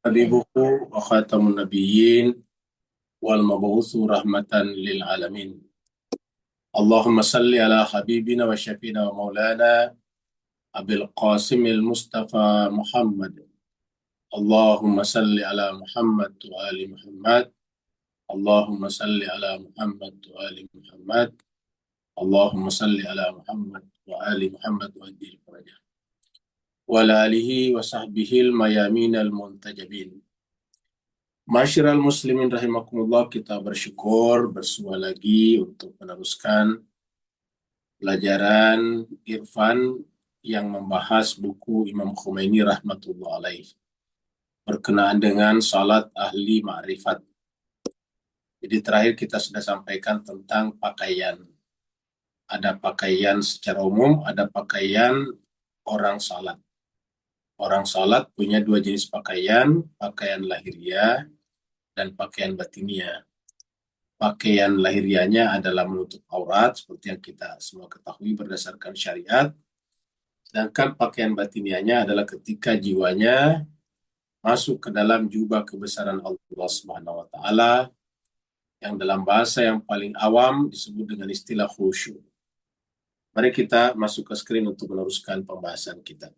Habibuku wa khatamun nabiyyin wal mabu'utsu rahmatan lil alamin. Allahumma salli ala habibina wa syafiina wa maulana Abil Qasim al-Mustafa Muhammad. Allahumma salli ala Muhammad wa ali Muhammad. Allahumma salli ala Muhammad wa ali Muhammad. Allahumma salli ala Muhammad wa ali Muhammad wa ajil faraja. Wa ala alihi wa sahbihi al-mayamin al-muntajabin. Masyiral muslimin rahimakumullah, kita bersyukur bersua lagi untuk meneruskan pelajaran Irfan yang membahas buku Imam Khomeini rahmatullah alaih berkenaan dengan salat ahli ma'rifat. Jadi terakhir kita sudah sampaikan tentang pakaian. Ada pakaian secara umum, ada pakaian orang salat. Orang salat punya dua jenis pakaian, pakaian lahiriah dan pakaian batiniah. Pakaian lahiriahnya adalah menutup aurat, seperti yang kita semua ketahui berdasarkan syariat. Sedangkan pakaian batiniahnya adalah ketika jiwanya masuk ke dalam jubah kebesaran Allah Subhanahu wa Ta'ala, yang dalam bahasa yang paling awam disebut dengan istilah khusyuk. Mari kita masuk ke screen untuk meneruskan pembahasan kita.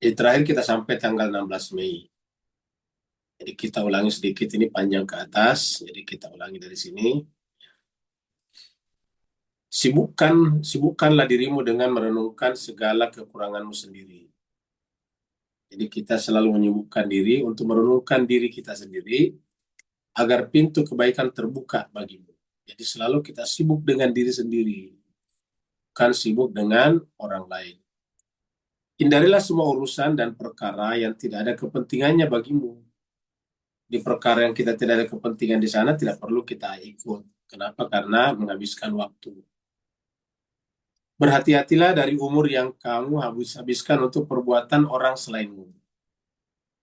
Jadi terakhir kita sampai tanggal 16 Mei. Jadi kita ulangi sedikit, ini panjang ke atas, jadi kita ulangi dari sini. Sibukkanlah dirimu dengan merenungkan segala kekuranganmu sendiri. Jadi kita selalu menyibukkan diri untuk merenungkan diri kita sendiri agar pintu kebaikan terbuka bagimu. Jadi selalu kita sibuk dengan diri sendiri, bukan sibuk dengan orang lain. Hindarilah semua urusan dan perkara yang tidak ada kepentingannya bagimu. Di perkara yang kita tidak ada kepentingan di sana, tidak perlu kita ikut. Kenapa? Karena menghabiskan waktu. Berhati-hatilah dari umur yang kamu habiskan untuk perbuatan orang selainmu.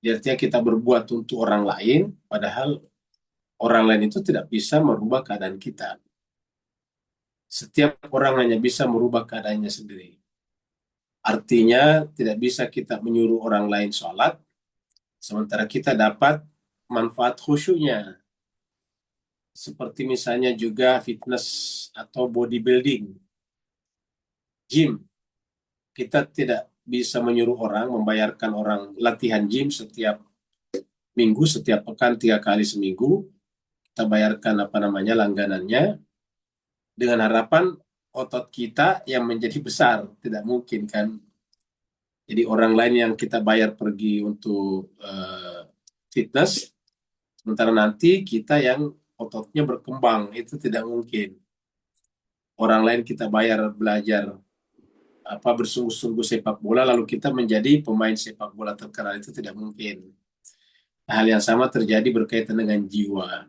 Artinya kita berbuat untuk orang lain, padahal orang lain itu tidak bisa merubah keadaan kita. Setiap orang hanya bisa merubah keadaannya sendiri. Artinya tidak bisa kita menyuruh orang lain sholat, sementara kita dapat manfaat khusyuknya. Seperti misalnya juga fitness atau bodybuilding, gym. Kita tidak bisa menyuruh orang, membayarkan orang latihan gym setiap minggu, setiap pekan, 3 kali seminggu. Kita bayarkan langganannya, dengan harapan otot kita yang menjadi besar. Tidak mungkin kan. Jadi orang lain yang kita bayar pergi untuk fitness, sementara nanti kita yang ototnya berkembang, itu tidak mungkin. Orang lain kita bayar belajar bersungguh-sungguh sepak bola, lalu kita menjadi pemain sepak bola terkenal, itu tidak mungkin. Hal yang sama terjadi berkaitan dengan jiwa.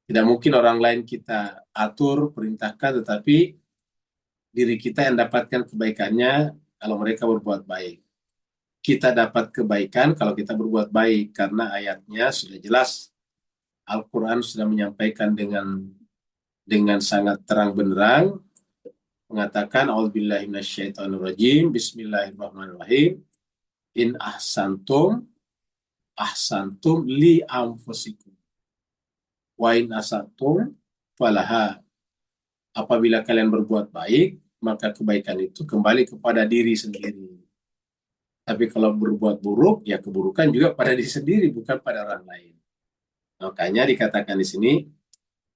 Tidak mungkin orang lain kita atur, perintahkan, tetapi diri kita yang dapatkan kebaikannya kalau mereka berbuat baik. Kita dapat kebaikan kalau kita berbuat baik, karena ayatnya sudah jelas. Al-Quran sudah menyampaikan dengan sangat terang benderang, mengatakan a'udzubillahi minasyaitonirrajim, bismillahirrahmanirrahim, in ahsantum li anfusikum wa in asatum falaha. Apabila kalian berbuat baik, maka kebaikan itu kembali kepada diri sendiri. Tapi kalau berbuat buruk, ya keburukan juga pada diri sendiri, bukan pada orang lain. Makanya dikatakan di sini,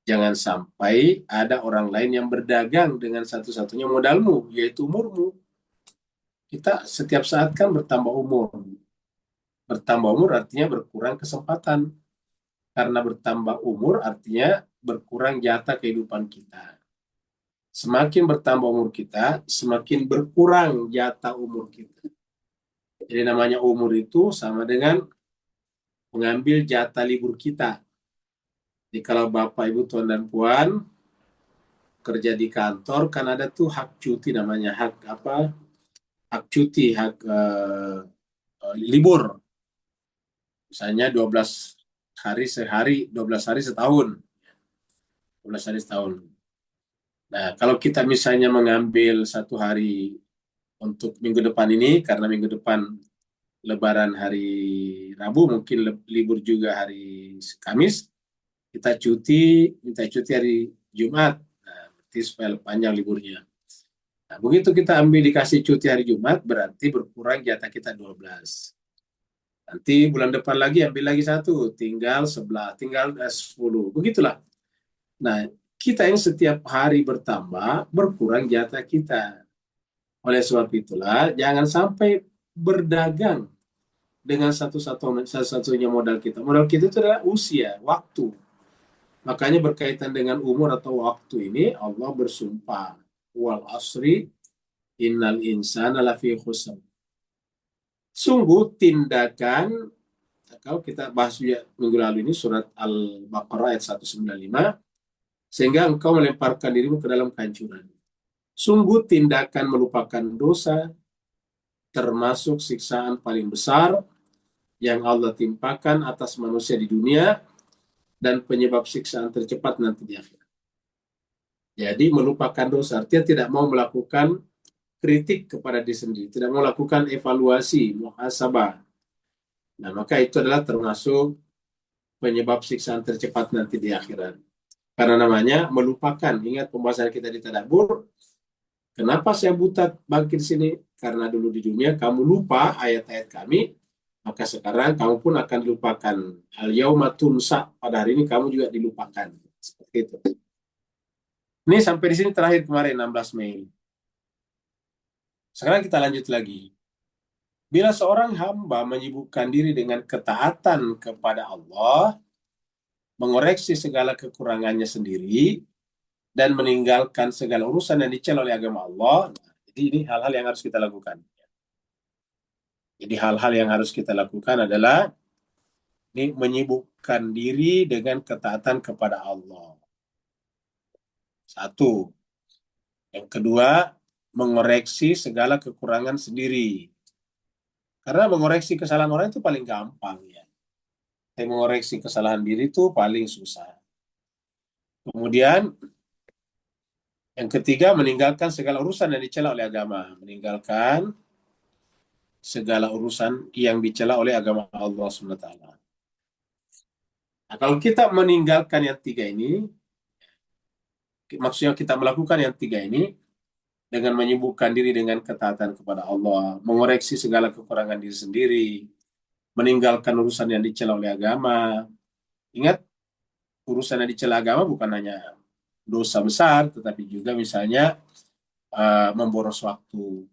jangan sampai ada orang lain yang berdagang dengan satu-satunya modalmu, yaitu umurmu. Kita setiap saat kan bertambah umur. Bertambah umur artinya berkurang kesempatan. Karena bertambah umur artinya berkurang jatah kehidupan kita. Semakin bertambah umur kita, semakin berkurang jatah umur kita. Jadi namanya umur itu sama dengan mengambil jatah libur kita. Jadi kalau Bapak, Ibu, Tuan, dan Puan kerja di kantor, kan ada tuh hak cuti, namanya hak cuti, hak libur. Misalnya 12 hari sehari, 12 hari setahun. 12 hari setahun. Nah, kalau kita misalnya mengambil 1 hari untuk minggu depan ini, karena minggu depan Lebaran hari Rabu, mungkin libur juga hari Kamis, kita minta cuti hari Jumat. Nah, berarti supaya panjang liburnya. Nah, begitu kita dikasih cuti hari Jumat, berarti berkurang jatah kita 12. Nanti bulan depan lagi ambil lagi satu, tinggal 11, tinggal 10. Begitulah. Nah, kita ini setiap hari bertambah, berkurang jatah kita. Oleh sebab itulah, jangan sampai berdagang dengan satu-satunya modal kita. Modal kita itu adalah usia, waktu. Makanya berkaitan dengan umur atau waktu ini, Allah bersumpah, wal asri innal insana lafi khusr. Sungguh tindakan, kalau kita bahas juga minggu lalu ini surat Al-Baqarah ayat 195, sehingga engkau melemparkan dirimu ke dalam kehancuran. Sungguh tindakan melupakan dosa termasuk siksaan paling besar yang Allah timpakan atas manusia di dunia dan penyebab siksaan tercepat nanti di akhirat. Jadi melupakan dosa artinya tidak mau melakukan kritik kepada diri sendiri, tidak mau melakukan evaluasi, muhasabah. Nah, maka itu adalah termasuk penyebab siksaan tercepat nanti di akhirat. Karena namanya melupakan. Ingat pembahasan kita di Tadabbur. Kenapa saya buta bangkit di sini? Karena dulu di dunia kamu lupa ayat-ayat kami, maka sekarang kamu pun akan dilupakan. Al-yauma tunsa, pada hari ini kamu juga dilupakan. Seperti itu. Ini sampai di sini terakhir kemarin 16 Mei. Sekarang kita lanjut lagi. Bila seorang hamba menyibukkan diri dengan ketaatan kepada Allah, mengoreksi segala kekurangannya sendiri, dan meninggalkan segala urusan yang dicela oleh agama Allah, jadi ini hal-hal yang harus kita lakukan. Jadi hal-hal yang harus kita lakukan adalah ini menyibukkan diri dengan ketaatan kepada Allah. Satu. Yang kedua, mengoreksi segala kekurangan sendiri. Karena mengoreksi kesalahan orang itu paling gampang ya. Tapi mengoreksi kesalahan diri itu paling susah. Kemudian yang ketiga, meninggalkan segala urusan yang dicela oleh agama. Meninggalkan segala urusan yang dicela oleh agama Allah SWT. Nah, kalau kita meninggalkan yang tiga ini, maksudnya kita melakukan yang tiga ini, dengan menyibukkan diri dengan ketaatan kepada Allah, mengoreksi segala kekurangan diri sendiri, meninggalkan urusan yang dicela oleh agama. Ingat, urusan yang dicela agama bukan hanya dosa besar, tetapi juga misalnya memboros waktu.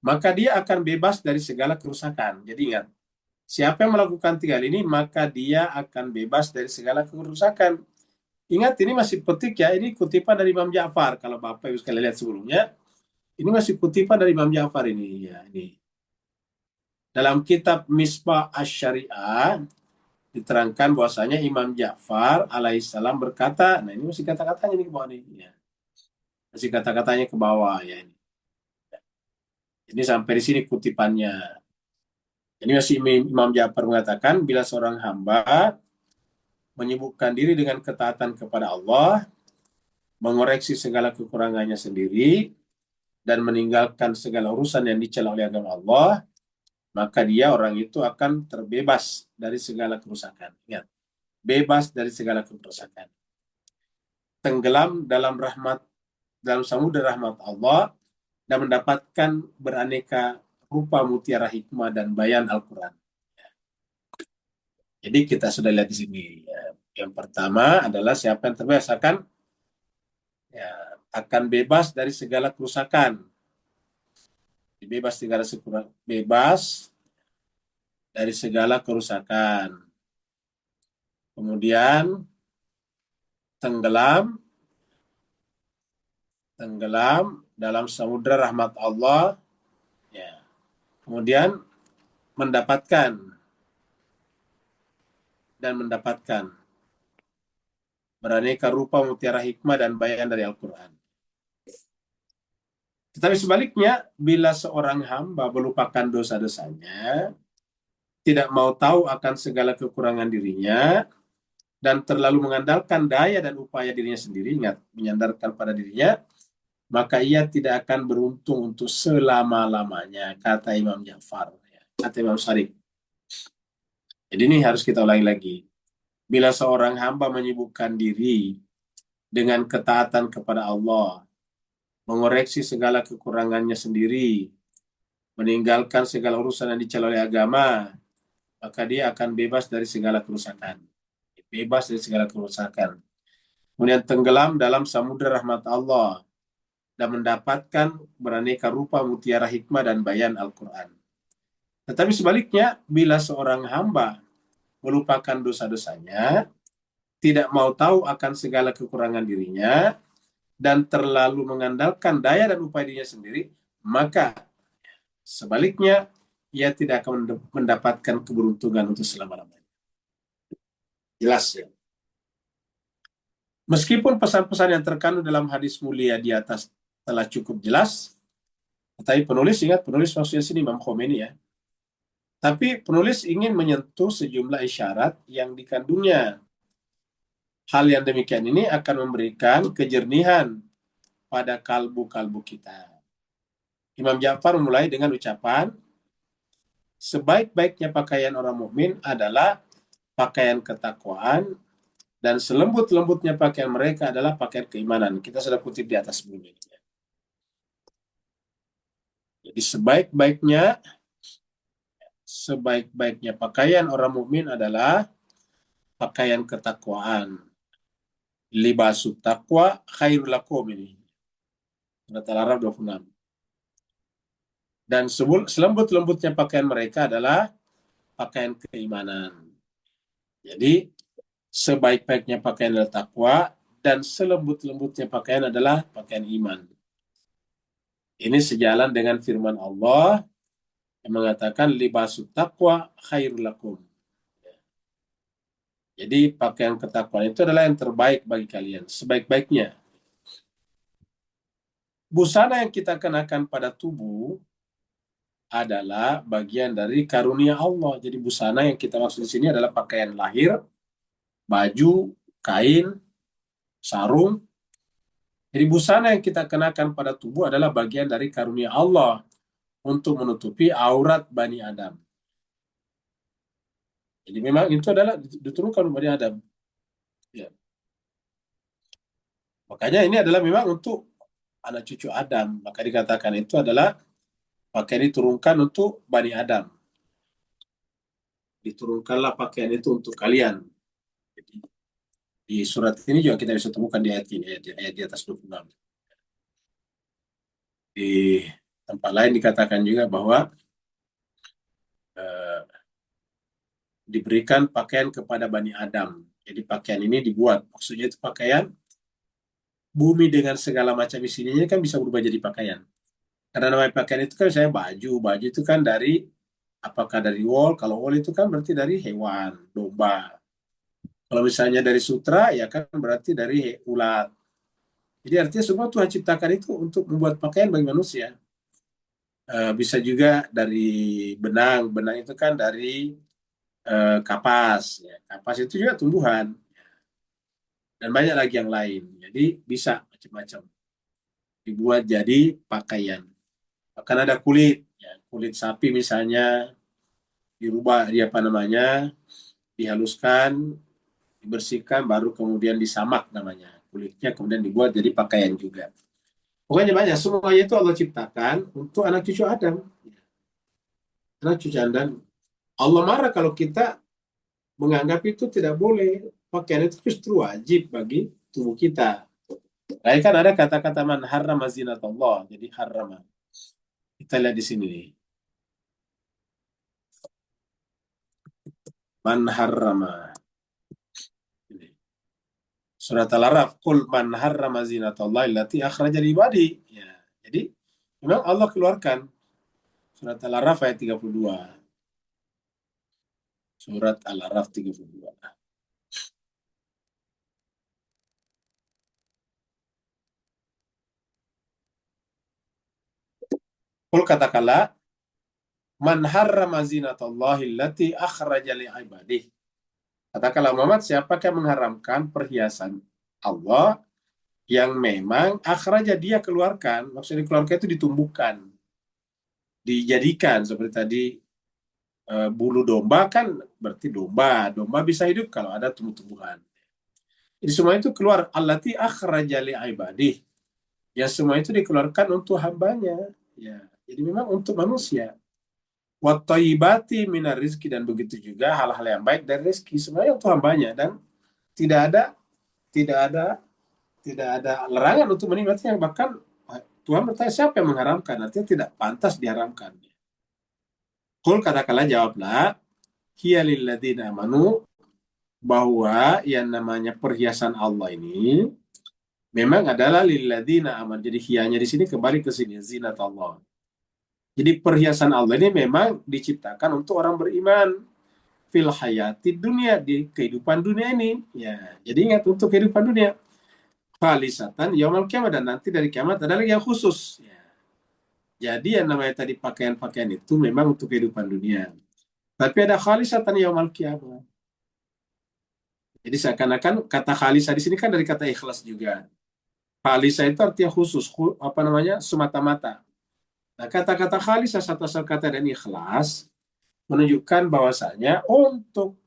Maka dia akan bebas dari segala kerusakan. Jadi ingat, siapa yang melakukan tiga hal ini, maka dia akan bebas dari segala kerusakan. Ingat, ini masih petik ya, ini kutipan dari Imam Ja'far. Kalau Bapak Ibu sekalian lihat sebelumnya, ini masih kutipan dari Imam Ja'far ini. Ya, ini. Dalam kitab Misbah Asy-Syariah, diterangkan bahwasanya Imam Ja'far alaihissalam berkata, nah ini masih kata-katanya nih ke bawah nih. Ya. Masih kata-katanya ke bawah ya ini. Ini sampai di sini kutipannya. Ini masih Imam Ja'far mengatakan, bila seorang hamba menyibukkan diri dengan ketaatan kepada Allah, mengoreksi segala kekurangannya sendiri, dan meninggalkan segala urusan yang dicela oleh agama Allah, maka dia orang itu akan terbebas dari segala kerusakan. Ingat, bebas dari segala kerusakan. Tenggelam dalam samudera rahmat Allah, dan mendapatkan beraneka rupa mutiara hikmah dan bayan Al-Quran. Jadi kita sudah lihat di sini. Yang pertama adalah siapa yang terbebas akan bebas dari segala kerusakan. Bebas dari segala kerusakan. Kemudian tenggelam dalam samudera rahmat Allah. Ya. Kemudian mendapatkan beraneka rupa mutiara hikmah dan bayan dari Al-Quran. Tetapi sebaliknya, bila seorang hamba melupakan dosa-dosanya, tidak mau tahu akan segala kekurangan dirinya, dan terlalu mengandalkan daya dan upaya dirinya sendiri, ingat, menyandarkan pada dirinya, maka ia tidak akan beruntung untuk selama-lamanya, kata Imam Ja'far, ya, kata Imam Sadiq. Jadi ini harus kita ulangi lagi. Bila seorang hamba menyibukkan diri dengan ketaatan kepada Allah, mengoreksi segala kekurangannya sendiri, meninggalkan segala urusan yang dicela oleh agama, maka dia akan bebas dari segala kerusakan. Bebas dari segala kerusakan. Kemudian tenggelam dalam samudera rahmat Allah dan mendapatkan beraneka rupa mutiara hikmah dan bayan Al-Quran. Tetapi sebaliknya, bila seorang hamba melupakan dosa-dosanya, tidak mau tahu akan segala kekurangan dirinya, dan terlalu mengandalkan daya dan upaya dirinya sendiri, maka sebaliknya, ia tidak akan mendapatkan keberuntungan untuk selama-lamanya. Jelas ya. Meskipun pesan-pesan yang terkandung dalam hadis mulia di atas telah cukup jelas, tetapi penulis, ingat penulis maksudnya sini Imam Khomeini ya, tapi penulis ingin menyentuh sejumlah isyarat yang dikandungnya. Hal yang demikian ini akan memberikan kejernihan pada kalbu-kalbu kita. Imam Ja'far memulai dengan ucapan, sebaik-baiknya pakaian orang mukmin adalah pakaian ketakwaan, dan selembut-lembutnya pakaian mereka adalah pakaian keimanan. Kita sudah kutip di atas sebelumnya. Jadi sebaik-baiknya pakaian orang mukmin adalah pakaian ketakwaan. Libasut taqwa khairul lakum ini. Surat Al-Araf 26. Dan selembut-lembutnya pakaian mereka adalah pakaian keimanan. Jadi sebaik-baiknya pakaian adalah takwa dan selembut-lembutnya pakaian adalah pakaian iman. Ini sejalan dengan firman Allah yang mengatakan libasut taqwa khairul lakum. Jadi pakaian ketakwaan itu adalah yang terbaik bagi kalian, sebaik-baiknya. Busana yang kita kenakan pada tubuh adalah bagian dari karunia Allah. Jadi busana yang kita maksud di sini adalah pakaian lahir, baju, kain, sarung. Jadi busana yang kita kenakan pada tubuh adalah bagian dari karunia Allah untuk menutupi aurat Bani Adam. Jadi memang itu adalah diturunkan Bani Adam. Ya. Makanya ini adalah memang untuk anak cucu Adam. Maka dikatakan itu adalah pakaian diturunkan untuk Bani Adam. Diturunkanlah pakaian itu untuk kalian. Jadi, di surat ini juga kita bisa temukan di ayat ini, ayat di atas 26. Di tempat lain dikatakan juga bahwa diberikan pakaian kepada Bani Adam. Jadi pakaian ini dibuat. Maksudnya itu pakaian bumi dengan segala macam isinya kan bisa berubah jadi pakaian. Karena namanya pakaian itu kan saya baju. Baju itu kan dari, apakah dari wool? Kalau wool itu kan berarti dari hewan, domba. Kalau misalnya dari sutra, ya kan berarti dari ulat. Jadi artinya semua Tuhan ciptakan itu untuk membuat pakaian bagi manusia. Bisa juga dari benang. Benang itu kan dari kapas. Ya. Kapas itu juga tumbuhan. Dan banyak lagi yang lain. Jadi bisa macam-macam. Dibuat jadi pakaian. Bahkan ada kulit. Ya. Kulit sapi misalnya dirubah, apa namanya, dihaluskan, dibersihkan, baru kemudian disamak namanya. Kulitnya kemudian dibuat jadi pakaian juga. Pokoknya banyak. Semuanya itu Allah ciptakan untuk anak cucu Adam. Anak cucu Adam. Allah marah kalau kita menganggap itu tidak boleh. Pakaian itu justru wajib bagi tubuh kita. Lain kan ada kata-kata man harrama zinatullah. Jadi harrama. Kita lihat di sini nih. Man harrama. Surat Al-Araf. Qul man harrama zinatullah allati akhraja li ibadi. Ya. Jadi memang Allah keluarkan. Surat Al-Araf ayat 32. Surat Al-Araf 32. Qul katakanlah, man harrama zinatallahi allati akhraja li ibadih. Katakanlah Muhammad, siapakah mengharamkan perhiasan Allah yang memang akhraja dia keluarkan, maksudnya dikeluarkan itu ditumbuhkan, dijadikan seperti tadi bulu domba kan berarti domba bisa hidup kalau ada tumbuh-tumbuhan. Jadi semua itu keluar allati akhraja li ibadih. Ya semua itu dikeluarkan untuk hambanya. Ya, jadi memang untuk manusia. Wa thayyibati minar rizki, dan begitu juga hal-hal yang baik dari rezeki semuanya untuk hambanya, dan tidak ada tidak ada tidak ada larangan untuk menikmatinya. Bahkan Tuhan bertanya siapa yang mengharamkan, artinya tidak pantas diharamkan. Qul, katakanlah, jawablah, hiya lilladzina amanu, bahwa yang namanya perhiasan Allah ini memang adalah lilladzina aman. Jadi hiyanya di sini kembali ke sini, zinat Allah. Jadi perhiasan Allah ini memang diciptakan untuk orang beriman fil hayati dunia, di kehidupan dunia ini. Ya, jadi ingat, untuk kehidupan dunia. Khalisatan yaumul kiamat, dan nanti dari kiamat ada lagi yang khusus. Ya. Jadi yang namanya tadi pakaian-pakaian itu memang untuk kehidupan dunia. Tapi ada khalisatan yaumul kiamat. Jadi seakan-akan kata khalisa di sini kan dari kata ikhlas juga. Khalisa itu artinya khusus, apa namanya, semata-mata. Nah, kata-kata khalisa satu asal kata dan ikhlas menunjukkan bahwasanya untuk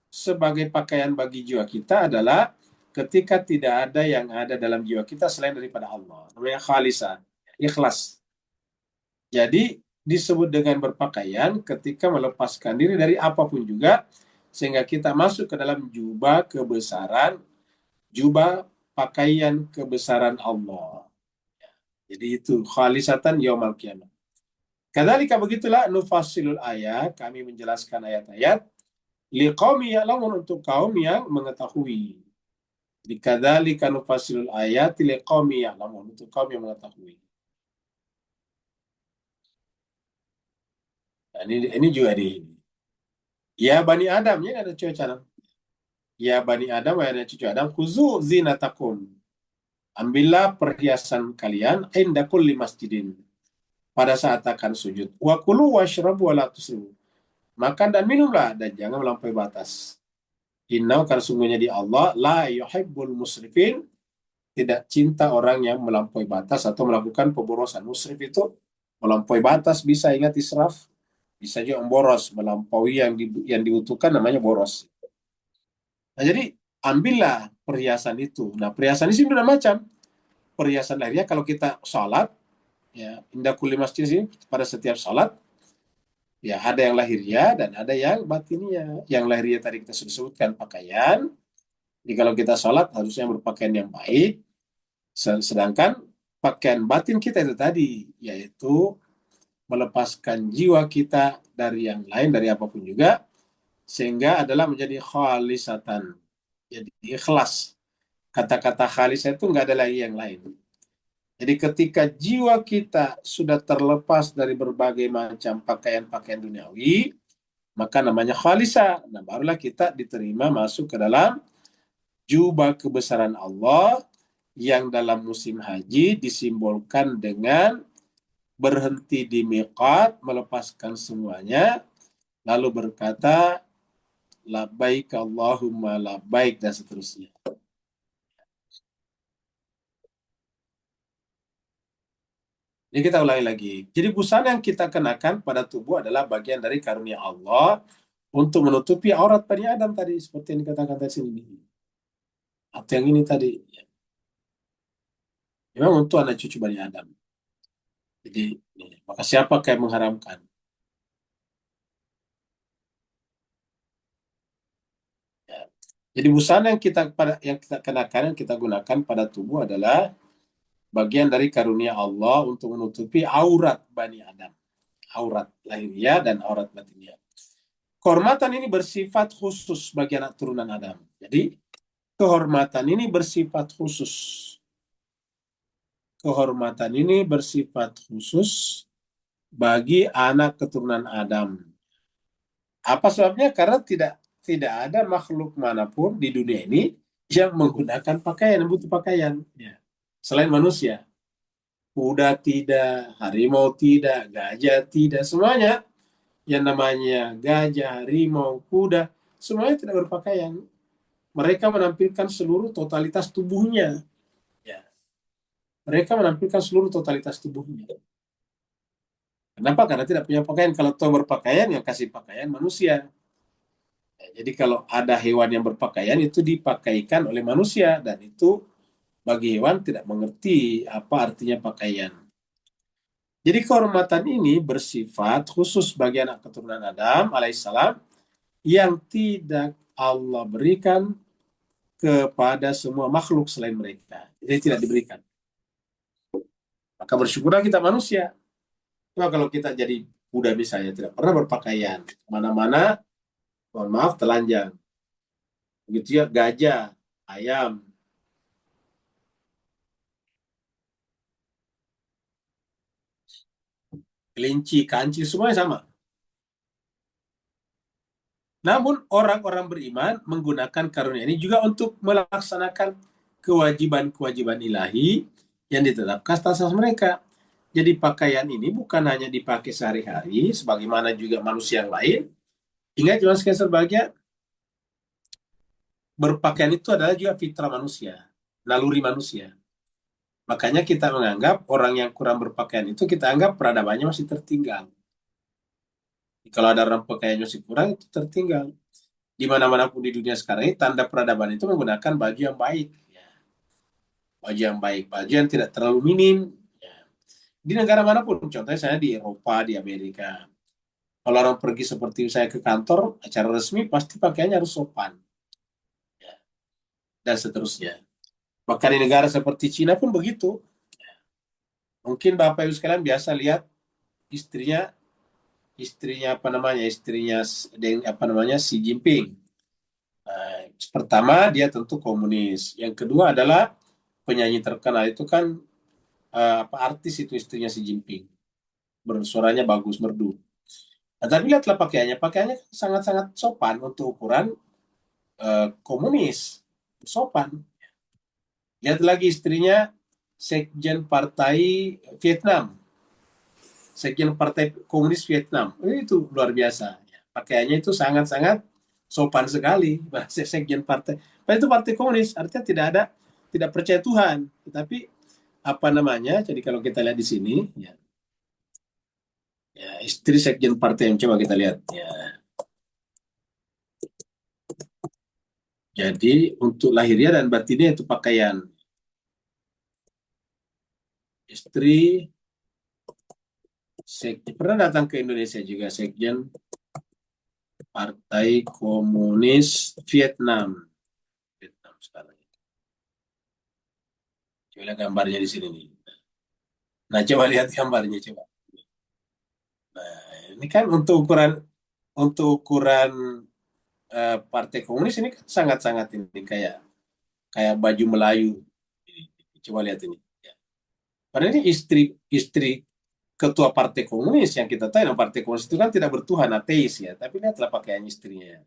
sebagai pakaian bagi jiwa kita adalah ketika tidak ada yang ada dalam jiwa kita selain daripada Allah. Namanya khalisa, ikhlas. Jadi disebut dengan berpakaian ketika melepaskan diri dari apapun juga, sehingga kita masuk ke dalam jubah pakaian kebesaran Allah. Jadi itu khalisatan yaumal qiyamah. Kadzalika, begitulah, nufasilul ayat, kami menjelaskan ayat-ayat, liqaumi ya'lamun, untuk kaum yang mengetahui. Jadi kadzalika nufasilul ayat liqaumi ya'lamun, untuk kaum yang mengetahui. Nah, ini juga di ya Bani Adam, ya ada cucu Adam. Ya Bani Adam, ya ada cucu Adam, khuzu zinatakum. Ambillah perhiasan kalian inda kulli masjidin, pada saat akan sujud. Wa kulu washrabu wa la tusrifu. Makan dan minumlah dan jangan melampaui batas. Innahu, karena sungguhnya di Allah, la yuhibbul musrifin, tidak cinta orang yang melampaui batas atau melakukan pemborosan. Musrif itu melampaui batas, bisa, ingat israf, bisa juga memboros, melampaui yang dibutuhkan, namanya boros. Nah, jadi ambillah perhiasan itu. Nah, perhiasan di sini ada macam. Perhiasan lahirnya kalau kita sholat, ya, indah kulli masjid sini, pada setiap sholat, ya ada yang lahirnya dan ada yang batinnya. Yang lahirnya tadi kita sudah sebutkan pakaian. Jadi kalau kita sholat harusnya berpakaian yang baik. Sedangkan pakaian batin kita itu tadi, yaitu melepaskan jiwa kita dari yang lain, dari apapun juga, sehingga adalah menjadi khalisatan. Jadi ikhlas. Kata-kata khalis itu nggak ada lagi yang lain. Jadi ketika jiwa kita sudah terlepas dari berbagai macam pakaian-pakaian duniawi, maka namanya khalisa. Nah, barulah kita diterima masuk ke dalam jubah kebesaran Allah, yang dalam musim haji disimbolkan dengan berhenti di miqat, melepaskan semuanya, lalu berkata labbaik Allahumma labbaik, dan seterusnya. Jadi kita ulangi lagi. Jadi busana yang kita kenakan pada tubuh adalah bagian dari karunia Allah untuk menutupi aurat Bani Adam tadi, seperti yang dikatakan tadi sini. Atau yang ini tadi, memang untuk anak cucu Bani Adam. Jadi, maka siapa yang mengharamkan? Ya. Jadi busana yang kita kenakan, yang kita gunakan pada tubuh adalah bagian dari karunia Allah untuk menutupi aurat Bani Adam. Aurat lahiriah dan aurat batinnya. Kehormatan ini bersifat khusus bagi anak turunan Adam. Jadi, kehormatan ini bersifat khusus. Kehormatan ini bersifat khusus bagi anak keturunan Adam. Apa sebabnya? Karena tidak ada makhluk manapun di dunia ini yang menggunakan pakaian, yang butuh pakaian. Ya. Selain manusia. Kuda tidak, harimau tidak, gajah tidak, semuanya yang namanya gajah, harimau, kuda, semuanya tidak berpakaian. Mereka menampilkan seluruh totalitas tubuhnya. Ya. mereka menampilkan seluruh totalitas tubuhnya. Kenapa? Karena tidak punya pakaian. Kalau toh berpakaian, yang kasih pakaian manusia. Ya, jadi kalau ada hewan yang berpakaian, itu dipakaikan oleh manusia. Dan itu bagi hewan tidak mengerti apa artinya pakaian. Jadi kehormatan ini bersifat khusus bagi anak keturunan Adam alaihissalam yang tidak Allah berikan kepada semua makhluk selain mereka. Jadi tidak diberikan. Maka bersyukurlah kita manusia. Cuma kalau kita jadi kuda misalnya tidak pernah berpakaian, mana-mana, mohon maaf, telanjang. Begitu ya gajah, ayam, kelinci, kancil, semuanya sama. Namun orang-orang beriman menggunakan karunia ini juga untuk melaksanakan kewajiban-kewajiban ilahi yang ditetapkan atas mereka. Jadi pakaian ini bukan hanya dipakai sehari-hari, sebagaimana juga manusia yang lain. Ingat jelas sebagai berpakaian itu adalah juga fitrah manusia, naluri manusia. Makanya kita menganggap orang yang kurang berpakaian itu kita anggap peradabannya masih tertinggal. Kalau ada orang pakaiannya masih kurang itu tertinggal. Di mana-mana pun di dunia sekarang ini tanda peradaban itu menggunakan baju yang baik, ya. Baju yang baik, baju yang tidak terlalu minim. Ya. Di negara manapun, contohnya saya di Eropa, di Amerika. Kalau orang pergi seperti saya ke kantor, acara resmi pasti pakaiannya harus sopan, ya. Dan seterusnya. Bahkan di negara seperti Cina pun begitu. Mungkin Bapak Ibu sekalian biasa lihat istrinya, istrinya apa namanya, istrinya apa namanya Xi Jinping. Pertama dia tentu komunis. Yang kedua adalah penyanyi terkenal itu kan apa artis itu istrinya Xi Jinping. Bersuaranya bagus, merdu. Nah, tapi lihatlah pakaiannya, pakaiannya sangat-sangat sopan untuk ukuran komunis, sopan. Lihat lagi istrinya Sekjen Partai Vietnam, Sekjen Partai Komunis Vietnam, itu luar biasa. Pakaiannya itu sangat-sangat sopan sekali, bahasa Sekjen Partai. Nah, itu Partai Komunis, artinya tidak percaya Tuhan, tetapi apa namanya? Jadi kalau kita lihat di sini, ya, ya istri Sekjen Partai yang coba kita lihat, ya. Jadi untuk lahiriah dan batinnya itu pakaian. Istri Sekjen pernah datang ke Indonesia juga, Sekjen Partai Komunis Vietnam. Vietnam sekarang. Coba lihat gambarnya di sini nih. Nah, coba lihat gambarnya coba. Nah, ini kan untuk ukuran Partai Komunis ini kan sangat-sangat ini kayak kayak baju Melayu. Coba lihat ini. Ya. Padahal ini istri ketua Partai Komunis yang kita tahu, yang Partai Komunis itu kan tidak bertuhan, ateis ya. Tapi lihatlah pakaian istrinya.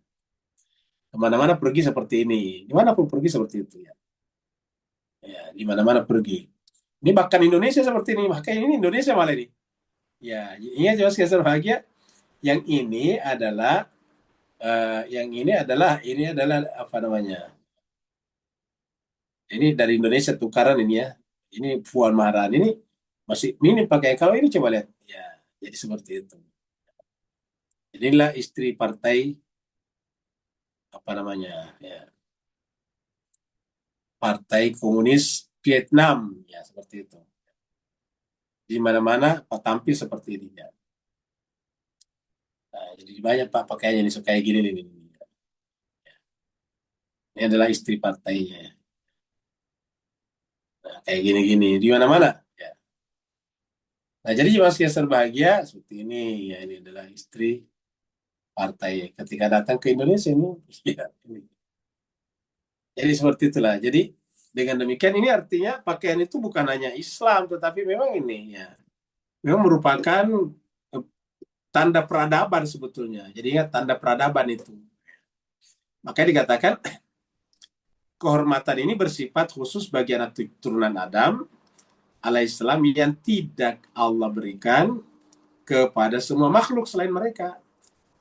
Kemana-mana pergi seperti ini. Dimanapun pergi seperti itu ya. Ya, di mana-mana pergi. Ini bahkan Indonesia seperti ini. Makanya ini Indonesia malah ini. Ya, ingat jelas kasar bahagia. Yang ini adalah ini adalah apa namanya? Ini dari Indonesia tukaran ini ya. Ini Puan Maharani ini masih ini pakai kalau ini coba lihat. Ya, jadi seperti itu. Inilah istri partai apa namanya? Ya, Partai Komunis Vietnam ya seperti itu. Di mana-mana tampil seperti ini ya. Nah, jadi banyak Pak pakaiannya ini kayak gini nih. Ini adalah istri partainya. Nah, kayak gini-gini di mana-mana. Ya. Nah, jadi Mas Yasser bahagia seperti ini. Ya, ini adalah istri partai. Ketika datang ke Indonesia ini, ya, ini. Jadi seperti itulah. Jadi dengan demikian ini artinya pakaian itu bukan hanya Islam, tetapi memang ini ya, memang merupakan tanda peradaban sebetulnya. Jadi ingat tanda peradaban itu. Makanya dikatakan kehormatan ini bersifat khusus bagi anak turunan Adam alaihissalam yang tidak Allah berikan kepada semua makhluk selain mereka.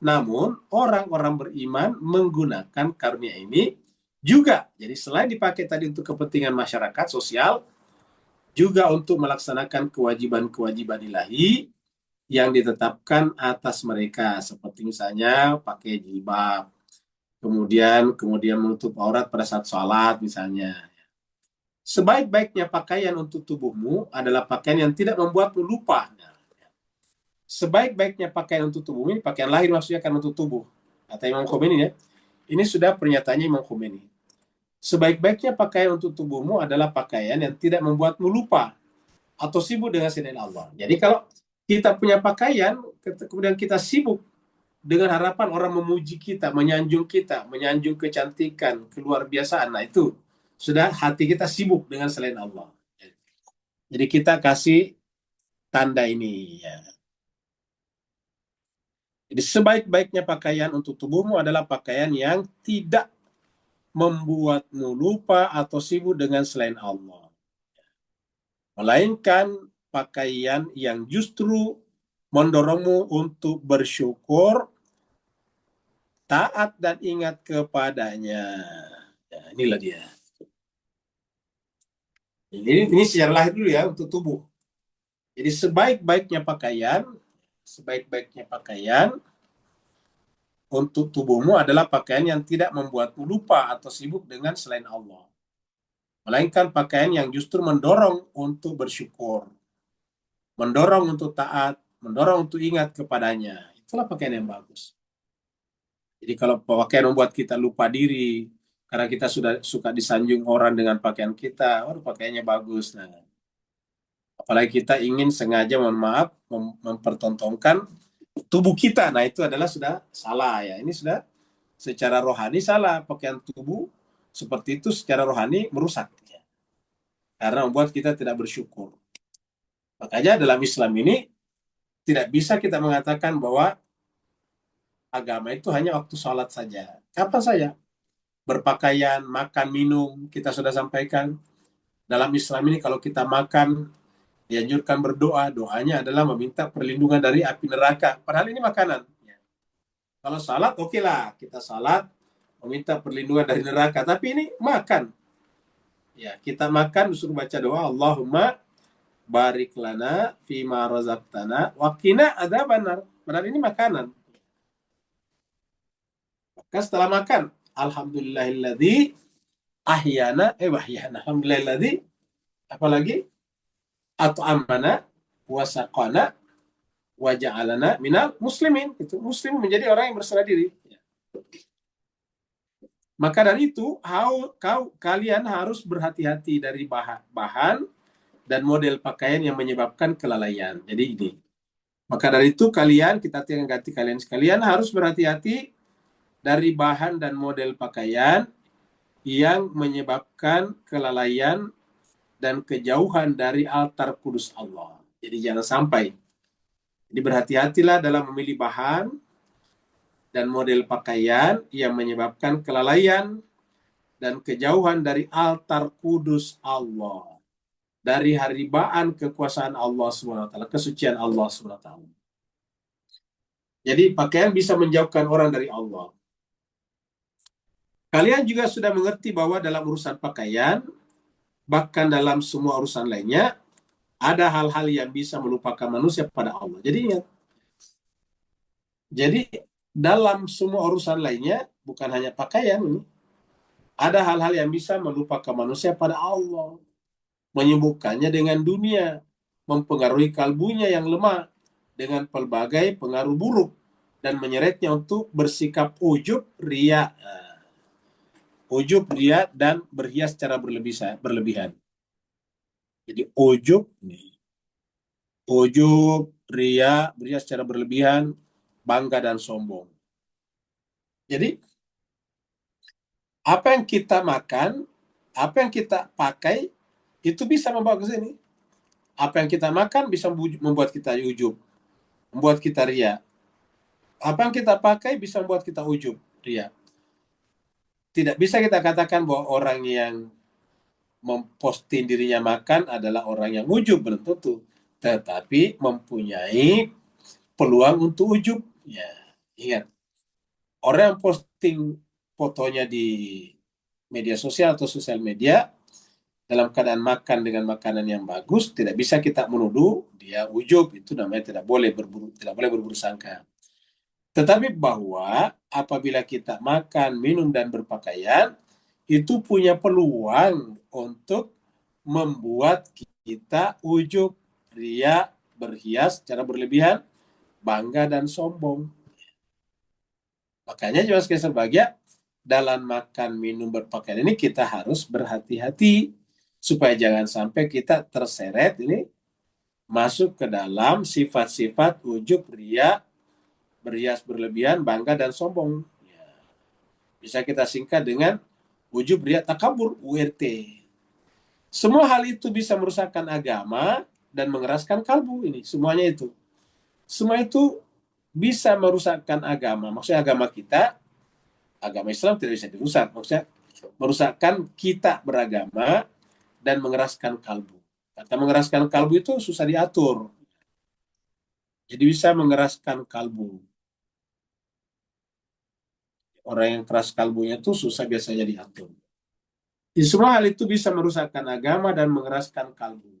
Namun orang-orang beriman menggunakan karunia ini juga. Jadi selain dipakai tadi untuk kepentingan masyarakat sosial, juga untuk melaksanakan kewajiban-kewajiban ilahi yang ditetapkan atas mereka, seperti misalnya pakai jilbab, kemudian menutup aurat pada saat sholat misalnya. Sebaik-baiknya pakaian untuk tubuhmu adalah pakaian yang tidak membuatmu lupa. Sebaik-baiknya pakaian untuk tubuhmu, ini pakaian lahir maksudnya kan untuk tubuh. Kata Imam Khomeini ya. Ini sudah pernyataannya Imam Khomeini. Sebaik-baiknya pakaian untuk tubuhmu adalah pakaian yang tidak membuatmu lupa atau sibuk dengan selain Allah. Jadi kalau kita punya pakaian, kemudian kita sibuk dengan harapan orang memuji kita, menyanjung kecantikan, keluar biasaan, nah itu sudah hati kita sibuk dengan selain Allah. Jadi kita kasih tanda ini. Ya. Jadi sebaik-baiknya pakaian untuk tubuhmu adalah pakaian yang tidak membuatmu lupa atau sibuk dengan selain Allah. Melainkan pakaian yang justru mendorongmu untuk bersyukur, taat dan ingat kepadanya. Ya, inilah dia. Ini secara lahir dulu ya untuk tubuh. Jadi sebaik-baiknya pakaian untuk tubuhmu adalah pakaian yang tidak membuatmu lupa atau sibuk dengan selain Allah. Melainkan pakaian yang justru mendorong untuk bersyukur, mendorong untuk taat, mendorong untuk ingat kepadanya. Itulah pakaian yang bagus. Jadi kalau pakaian membuat kita lupa diri, karena kita sudah suka disanjung orang dengan pakaian kita, pakaiannya bagus. Nah, apalagi kita ingin sengaja, mohon maaf, mempertontonkan tubuh kita. Nah, itu adalah sudah salah ya. Ini sudah secara rohani salah. Pakaian tubuh seperti itu secara rohani merusak. Ya. Karena membuat kita tidak bersyukur. Makanya dalam Islam ini tidak bisa kita mengatakan bahwa agama itu hanya waktu sholat saja. Kapan saja? Berpakaian, makan, minum, kita sudah sampaikan. Dalam Islam ini kalau kita makan, dianjurkan berdoa. Doanya adalah meminta perlindungan dari api neraka. Padahal ini makanan. Kalau salat, oke lah. Kita salat, meminta perlindungan dari neraka. Tapi ini makan. Ya, kita makan, disuruh baca doa. Allahumma barik lana fima razaqtana wa qina adzabannar. Padahal ini makanan. Maka setelah makan, alhamdulillahilladzi wahyana. Alhamdulillahilladzi, apalagi? At'amana wa saqana wa ja'alana minal muslimin. Itu muslim menjadi orang yang berserah diri. Maka dari itu, kalian harus berhati-hati dari bahan dan model pakaian yang menyebabkan kelalaian. Jadi ini. Maka dari itu kita tinggal ganti kalian sekalian harus berhati-hati dari bahan dan model pakaian yang menyebabkan kelalaian dan kejauhan dari altar kudus Allah. Jadi jangan sampai. Jadi berhati-hatilah dalam memilih bahan dan model pakaian yang menyebabkan kelalaian dan kejauhan dari altar kudus Allah. Dari haribaan kekuasaan Allah SWT, kesucian Allah SWT. Jadi pakaian bisa menjauhkan orang dari Allah. Kalian juga sudah mengerti bahwa dalam urusan pakaian, bahkan dalam semua urusan lainnya, ada hal-hal yang bisa melupakan manusia pada Allah. Jadi ingat. Jadi dalam semua urusan lainnya, bukan hanya pakaian ini, ada hal-hal yang bisa melupakan manusia pada Allah. Menyembuhkannya dengan dunia, mempengaruhi kalbunya yang lemah dengan pelbagai pengaruh buruk, dan menyeretnya untuk bersikap ujub, ria. Ujub, ria, dan berhias secara berlebihan. Jadi ujub, ria, berhias secara berlebihan, bangga dan sombong. Jadi apa yang kita makan, apa yang kita pakai, itu bisa membawa ke sini. Apa yang kita makan bisa membuat kita ujub, membuat kita ria. Apa yang kita pakai bisa membuat kita ujub, ria. Tidak bisa kita katakan bahwa orang yang memposting dirinya makan adalah orang yang ujub, belum tentu. Tetapi mempunyai peluang untuk ujub. Ya, ingat. Orang yang posting fotonya di media sosial atau sosial media, dalam keadaan makan dengan makanan yang bagus, tidak bisa kita menuduh dia ujub. Itu namanya tidak boleh berburu sangka. Tetapi bahwa apabila kita makan, minum, dan berpakaian, itu punya peluang untuk membuat kita ujub, ria, berhias secara berlebihan, bangga, dan sombong. Makanya juga sekali sebagai dalam makan, minum, berpakaian ini kita harus berhati-hati supaya jangan sampai kita terseret ini masuk ke dalam sifat-sifat ujub, ria, berhias berlebihan, bangga, dan sombong. Ya. Bisa kita singkat dengan ujub, ria, takabur, URT. Semua hal itu bisa merusakkan agama dan mengeraskan kalbu ini. Semuanya itu. Semua itu bisa merusakkan agama. Maksudnya agama kita, agama Islam tidak bisa dirusak. Maksudnya merusakkan kita beragama dan mengeraskan kalbu. Kata mengeraskan kalbu itu susah diatur. Jadi bisa mengeraskan kalbu. Orang yang keras kalbunya itu susah biasanya diatur. Di semua hal itu bisa merusakkan agama dan mengeraskan kalbu.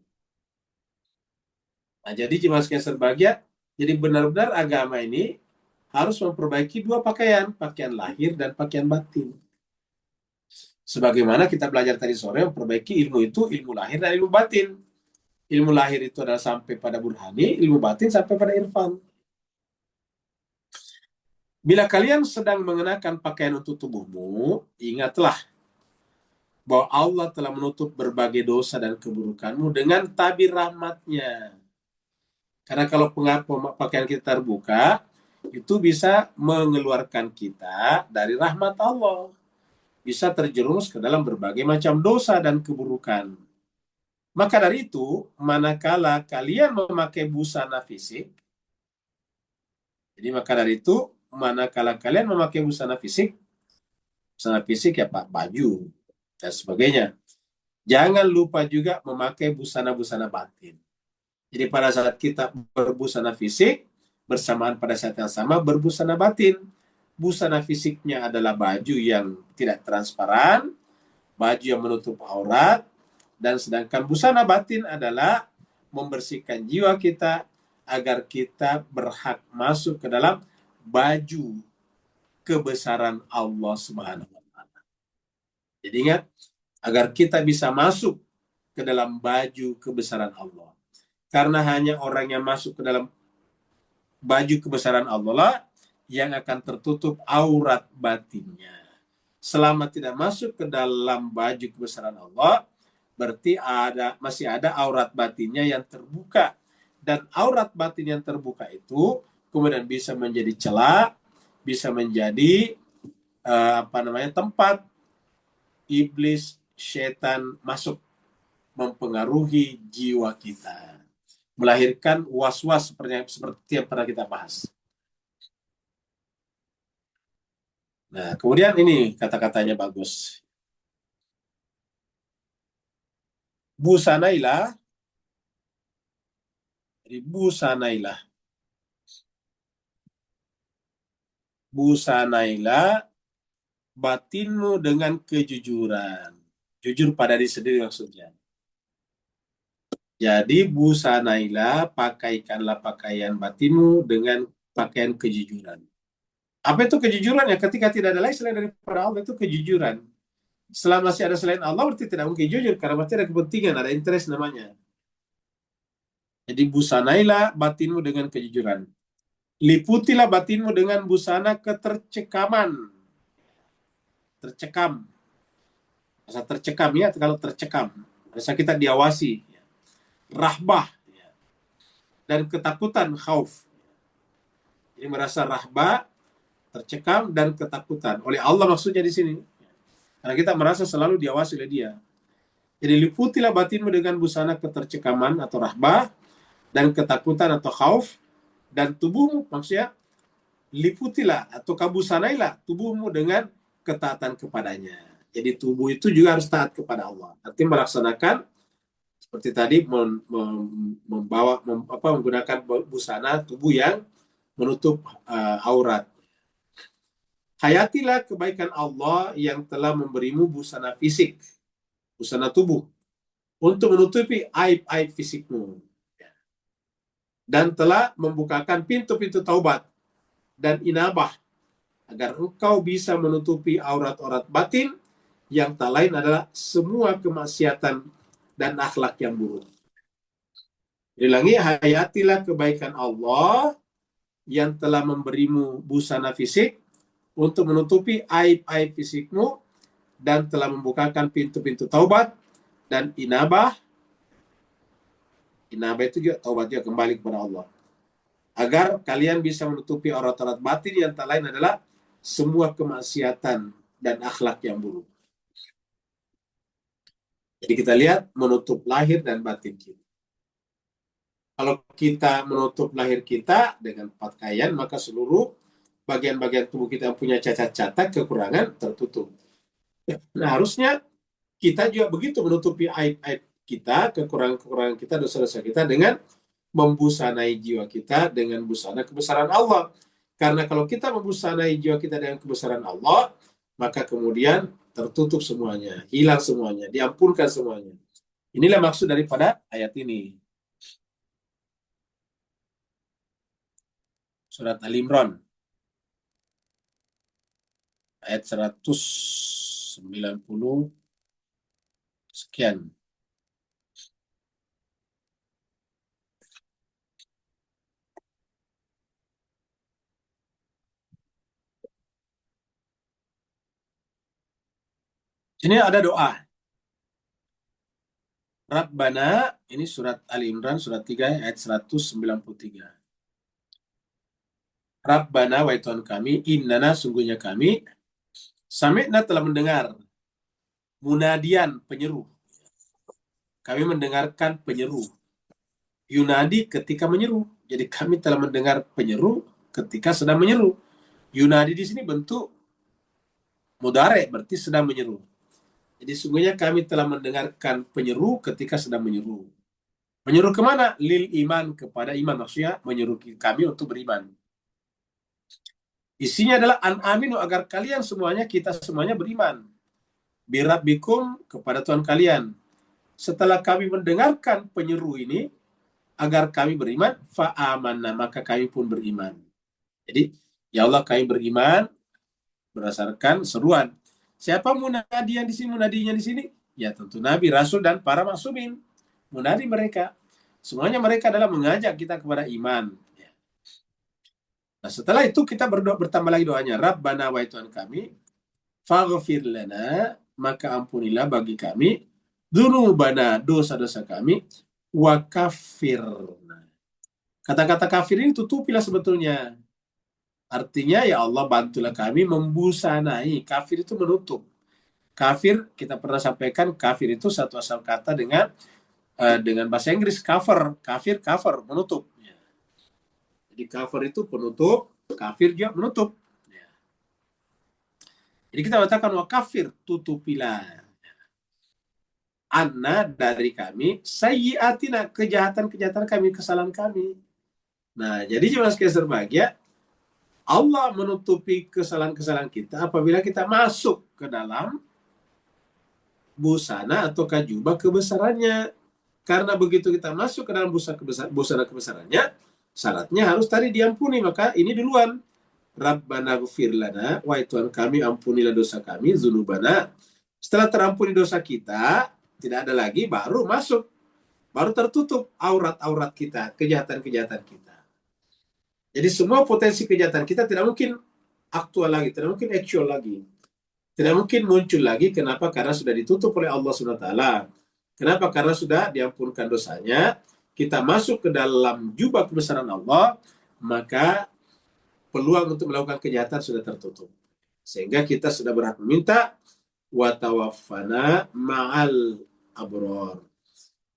Nah, jadi jemaah sekalian berbahagia, jadi benar-benar agama ini harus memperbaiki dua pakaian, pakaian lahir dan pakaian batin. Sebagaimana kita belajar tadi sore, memperbaiki ilmu itu ilmu lahir dan ilmu batin. Ilmu lahir itu adalah sampai pada burhani, ilmu batin sampai pada irfan. Bila kalian sedang mengenakan pakaian untuk tubuhmu, ingatlah bahwa Allah telah menutup berbagai dosa dan keburukanmu dengan tabir rahmatnya. Karena kalau pakaian kita terbuka, itu bisa mengeluarkan kita dari rahmat Allah. Bisa terjerumus ke dalam berbagai macam dosa dan keburukan. Maka dari itu, manakala kalian memakai busana fisik, jadi maka dari itu, manakala kalian memakai busana fisik ya Pak, baju, dan sebagainya. Jangan lupa juga memakai busana-busana batin. Jadi pada saat kita berbusana fisik, bersamaan pada saat yang sama berbusana batin. Busana fisiknya adalah baju yang tidak transparan, baju yang menutup aurat, dan sedangkan busana batin adalah membersihkan jiwa kita agar kita berhak masuk ke dalam baju kebesaran Allah Subhanahu wa taala. Jadi ingat, agar kita bisa masuk ke dalam baju kebesaran Allah. Karena hanya orang yang masuk ke dalam baju kebesaran Allah lah yang akan tertutup aurat batinnya. Selama tidak masuk ke dalam baju kebesaran Allah, berarti masih ada aurat batinnya yang terbuka. Dan aurat batin yang terbuka itu kemudian bisa menjadi celah, bisa menjadi tempat iblis, setan masuk mempengaruhi jiwa kita, melahirkan was-was seperti yang pernah kita bahas. Nah, kemudian ini kata-katanya bagus. Busanailah, jadi busanailah batinmu dengan kejujuran. Jujur pada diri sendiri maksudnya. Jadi busanailah, pakaikanlah pakaian batinmu dengan pakaian kejujuran. Apa itu kejujuran? Ya ketika tidak ada lain selain daripada Allah, itu kejujuran. Selama masih ada selain Allah, berarti tidak mungkin jujur, karena berarti ada kepentingan, ada interest namanya. Jadi busanailah batinmu dengan kejujuran. Liputilah batinmu dengan busana ketercekaman. Tercekam. Rasa tercekam ya, kalau tercekam. Rasa kita diawasi. Rahbah. Dan ketakutan, khauf. Jadi merasa rahbah, tercekam, dan ketakutan. Oleh Allah maksudnya di sini. Karena kita merasa selalu diawasi oleh dia. Jadi liputilah batinmu dengan busana ketercekaman atau rahbah, dan ketakutan atau khauf, dan tubuhmu maksudnya liputilah atau kabusanailah tubuhmu dengan ketaatan kepadanya. Jadi tubuh itu juga harus taat kepada Allah. Artinya melaksanakan seperti tadi menggunakan busana tubuh yang menutup aurat. Hayatilah kebaikan Allah yang telah memberimu busana fisik, busana tubuh. untuk menutupi aib-aib fisikmu, dan telah membukakan pintu-pintu taubat dan inabah agar engkau bisa menutupi aurat-aurat batin yang tak lain adalah semua kemaksiatan dan akhlak yang buruk. Diulangi, hayatilah kebaikan Allah yang telah memberimu busana fisik untuk menutupi aib-aib fisikmu dan telah membukakan pintu-pintu taubat dan inabah. Inabah itu juga taubat, juga kembali kepada Allah. Agar kalian bisa menutupi aurat-aurat batin yang tak lain adalah semua kemaksiatan dan akhlak yang buruk. Jadi kita lihat menutup lahir dan batin kita. Kalau kita menutup lahir kita dengan pakaian, maka seluruh bagian-bagian tubuh kita yang punya cacat-cacat, kekurangan, tertutup. Nah, harusnya kita juga begitu menutupi aib-aib kita, kekurangan-kekurangan kita, dosa-dosa kita dengan membusanai jiwa kita dengan busana kebesaran Allah. Karena kalau kita membusanai jiwa kita dengan kebesaran Allah, maka kemudian tertutup semuanya, hilang semuanya, diampunkan semuanya. Inilah maksud daripada ayat ini. Surat Al-Imran ayat 190 sekian. Ini ada doa. Rabbana, ini surat Ali Imran, surat 3 ayat 193. Rabbana, wahai Tuhan kami, innana, sungguhnya kami, sami'na, telah mendengar, munadian, penyeru. Kami mendengarkan penyeru. Yunadi, ketika menyeru. Jadi kami telah mendengar penyeru ketika sedang menyeru. Yunadi di sini bentuk mudhari, berarti sedang menyeru. Jadi sungguhnya kami telah mendengarkan penyeru ketika sedang menyeru. Menyeru kemana? Lil iman, kepada iman. Maksudnya menyeru kami untuk beriman. Isinya adalah an aminu, agar kalian semuanya, kita semuanya beriman. Birabbikum, kepada Tuhan kalian. Setelah kami mendengarkan penyeru ini, agar kami beriman, fa'amanna, maka kami pun beriman. Jadi, ya Allah, kami beriman berdasarkan seruan. Siapa munadi yang di sini? Munadinya di sini? Ya tentu Nabi, Rasul, dan para maksumin. Munadi mereka. Semuanya mereka adalah mengajak kita kepada iman. Nah, setelah itu kita berdoa, bertambah lagi doanya. Rabbana, wahai Tuhan kami, faghfir lana, maka ampunilah bagi kami, dzunubana, dosa-dosa kami, wa kafir. Kata-kata kafir ini tutupilah sebetulnya. Artinya, ya Allah, bantulah kami membusanai. Kafir itu menutup. Kafir, kita pernah sampaikan, kafir itu satu asal kata dengan bahasa Inggris, cover. Kafir, cover, menutup. Jadi cover itu penutup, kafir juga menutup. Jadi kita katakan wa kafir, tutupilah. Anna, dari kami, sayyiatina, kejahatan-kejahatan kami, kesalahan kami. Nah, jadi jemaah sekalian berbahagia, Allah menutupi kesalahan-kesalahan kita apabila kita masuk ke dalam busana atau jubah kebesarannya. Karena begitu kita masuk ke dalam busana kebesarannya, syaratnya harus tadi diampuni. Maka ini duluan. Rabbana ghfir lana, wahai Tuhan kami, ampunilah dosa kami, dzunubana. Setelah terampuni dosa kita, tidak ada lagi, baru masuk. Baru tertutup aurat-aurat kita, kejahatan-kejahatan kita. Jadi semua potensi kejahatan kita tidak mungkin aktual lagi, tidak mungkin actual lagi. Tidak mungkin muncul lagi. Kenapa? Karena sudah ditutup oleh Allah SWT. Kenapa? Karena sudah diampunkan dosanya. Kita masuk ke dalam jubah kebesaran Allah, maka peluang untuk melakukan kejahatan sudah tertutup. Sehingga kita sudah berhak meminta wa tawaffana ma'al abror.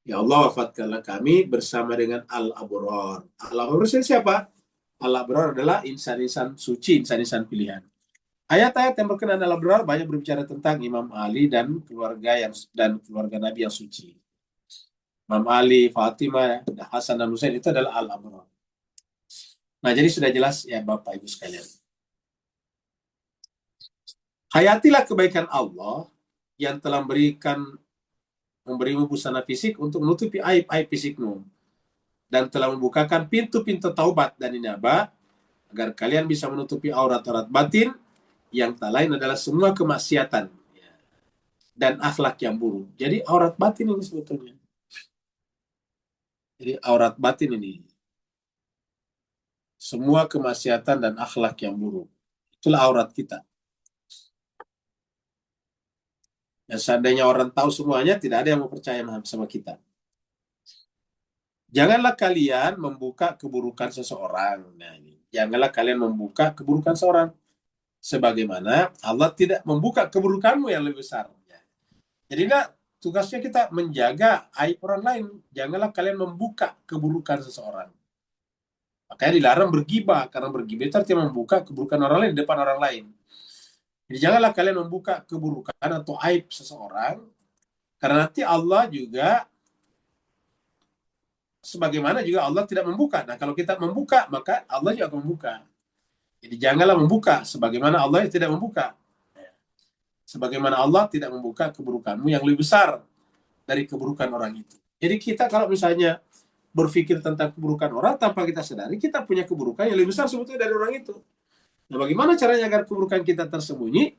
Ya Allah, wafatkanlah kami bersama dengan al-abror. Al-abror siapa? Al-abror adalah insan-insan suci, insan-insan pilihan. Ayat-ayat yang berkenaan al-abror banyak berbicara tentang Imam Ali dan keluarga Nabi yang suci. Imam Ali, Fatimah, Hasan dan Husain itu adalah al-abror. Nah, jadi sudah jelas ya Bapak Ibu sekalian. Hayatilah kebaikan Allah yang telah memberikan memberimu busana fisik untuk menutupi aib-aib fisikmu, dan telah membukakan pintu-pintu taubat dan inabah agar kalian bisa menutupi aurat-aurat batin yang tak lain adalah semua kemaksiatan dan akhlak yang buruk. Jadi aurat batin ini sebetulnya. Jadi aurat batin ini semua kemaksiatan dan akhlak yang buruk. Itulah aurat kita. Dan seandainya orang tahu semuanya, tidak ada yang mau percaya sama kita. Janganlah kalian membuka keburukan seseorang. Nah, ini. Janganlah kalian membuka keburukan seorang. Sebagaimana Allah tidak membuka keburukanmu yang lebih besar. Jadi tugasnya kita menjaga aib orang lain. Janganlah kalian membuka keburukan seseorang. Makanya dilarang bergibah. Karena bergibah itu artinya membuka keburukan orang lain di depan orang lain. Jadi janganlah kalian membuka keburukan atau aib seseorang. Karena nanti Allah juga sebagaimana juga Allah tidak membuka. Nah, kalau kita membuka, maka Allah juga akan membuka. Jadi janganlah membuka sebagaimana Allah yang tidak membuka. Sebagaimana Allah tidak membuka keburukanmu yang lebih besar dari keburukan orang itu. Jadi kita kalau misalnya berpikir tentang keburukan orang tanpa kita sadari, kita punya keburukan yang lebih besar sebetulnya dari orang itu. Nah, bagaimana caranya agar keburukan kita tersembunyi?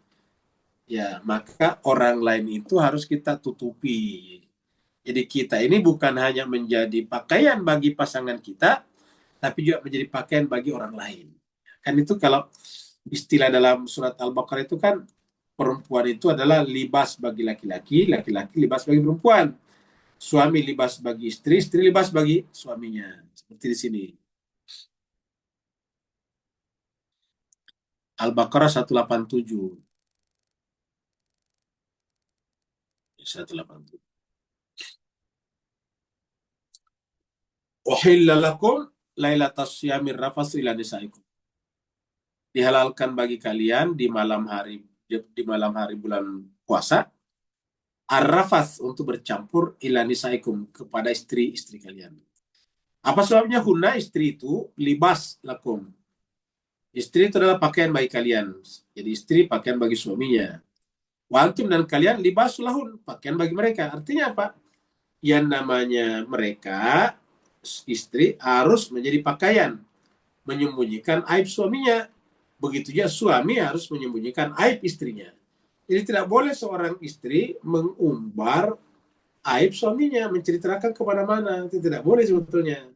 Ya, maka orang lain itu harus kita tutupi. Jadi kita ini bukan hanya menjadi pakaian bagi pasangan kita, tapi juga menjadi pakaian bagi orang lain. Kan itu kalau istilah dalam surat Al-Baqarah itu kan perempuan itu adalah libas bagi laki-laki, laki-laki libas bagi perempuan. Suami libas bagi istri, istri libas bagi suaminya. Seperti di sini. Al-Baqarah 187. 187. Uhilla lakum lailatas syamir rafas ila nisaikum. Dihalalkan bagi kalian di malam hari bulan puasa arrafas untuk bercampur ila nisaikum kepada istri-istri kalian. Apa sebabnya? Hunna istri itu libas lakum. Istri itu adalah pakaian bagi kalian. Jadi istri pakaian bagi suaminya. Wa antum dan kalian libas lahun, pakaian bagi mereka. Artinya apa? Yang namanya mereka istri harus menjadi pakaian menyembunyikan aib suaminya. Begitu juga suami harus menyembunyikan aib istrinya. Jadi tidak boleh seorang istri mengumbar aib suaminya, menceritakan kemana-mana. Itu tidak boleh sebetulnya.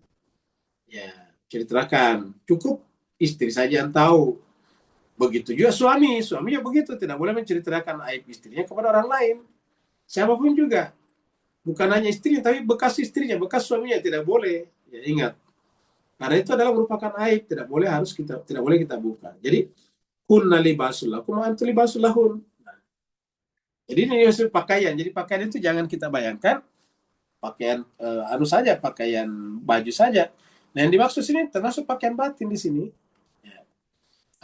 Ya, ceritakan. Cukup istri saja yang tahu. Begitu juga suami. Suaminya begitu. Tidak boleh menceritakan aib istrinya kepada orang lain. Siapapun juga. Bukan hanya istrinya, tapi bekas istrinya, bekas suaminya tidak boleh. Ya, ingat. Karena itu adalah merupakan aib, tidak boleh kita buka. Jadi kunna libasul lakum wa antum libasul lahun. Jadi ini maksud pakaian. Jadi pakaian itu jangan kita bayangkan pakaian saja, pakaian baju saja. Nah, yang dimaksud sini termasuk pakaian batin di sini. Ya.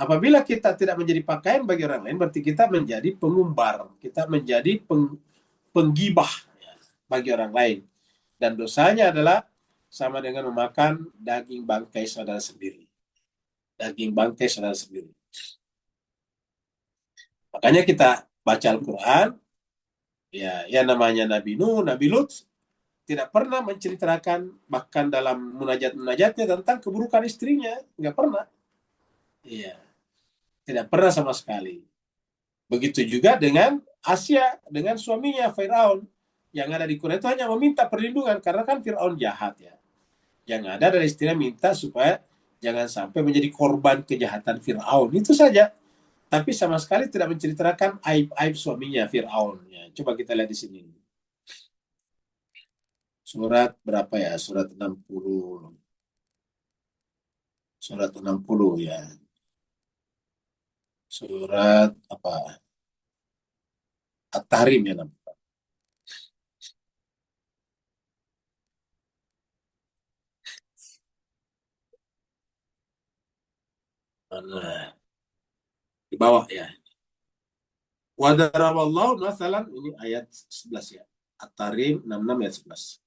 Apabila kita tidak menjadi pakaian bagi orang lain, berarti kita menjadi pengumbar, kita menjadi penggibah ya, bagi orang lain. Dan dosanya adalah sama dengan memakan daging bangkai saudara sendiri. Daging bangkai saudara sendiri. Makanya kita baca Al-Quran, ya, yang namanya Nabi Nuh, Nabi Lut, tidak pernah menceritakan, bahkan dalam munajat-munajatnya tentang keburukan istrinya. Nggak pernah. Iya. Tidak pernah sama sekali. Begitu juga dengan Asia, dengan suaminya, Firaun. Yang ada di Quran itu hanya meminta perlindungan, karena kan Firaun jahat ya. Yang ada dari istrinya minta supaya jangan sampai menjadi korban kejahatan Firaun. Itu saja. Tapi sama sekali tidak menceritakan aib-aib suaminya Firaun. Ya, coba kita lihat di sini. Surat berapa ya? Surat 60. Surat 60 ya. Surat apa? At-Tahrim ya namanya. Mana? Di bawah ya. Wa daraballahu masalan, ini ayat 11 ya. At-Tahrim 66 ayat 11.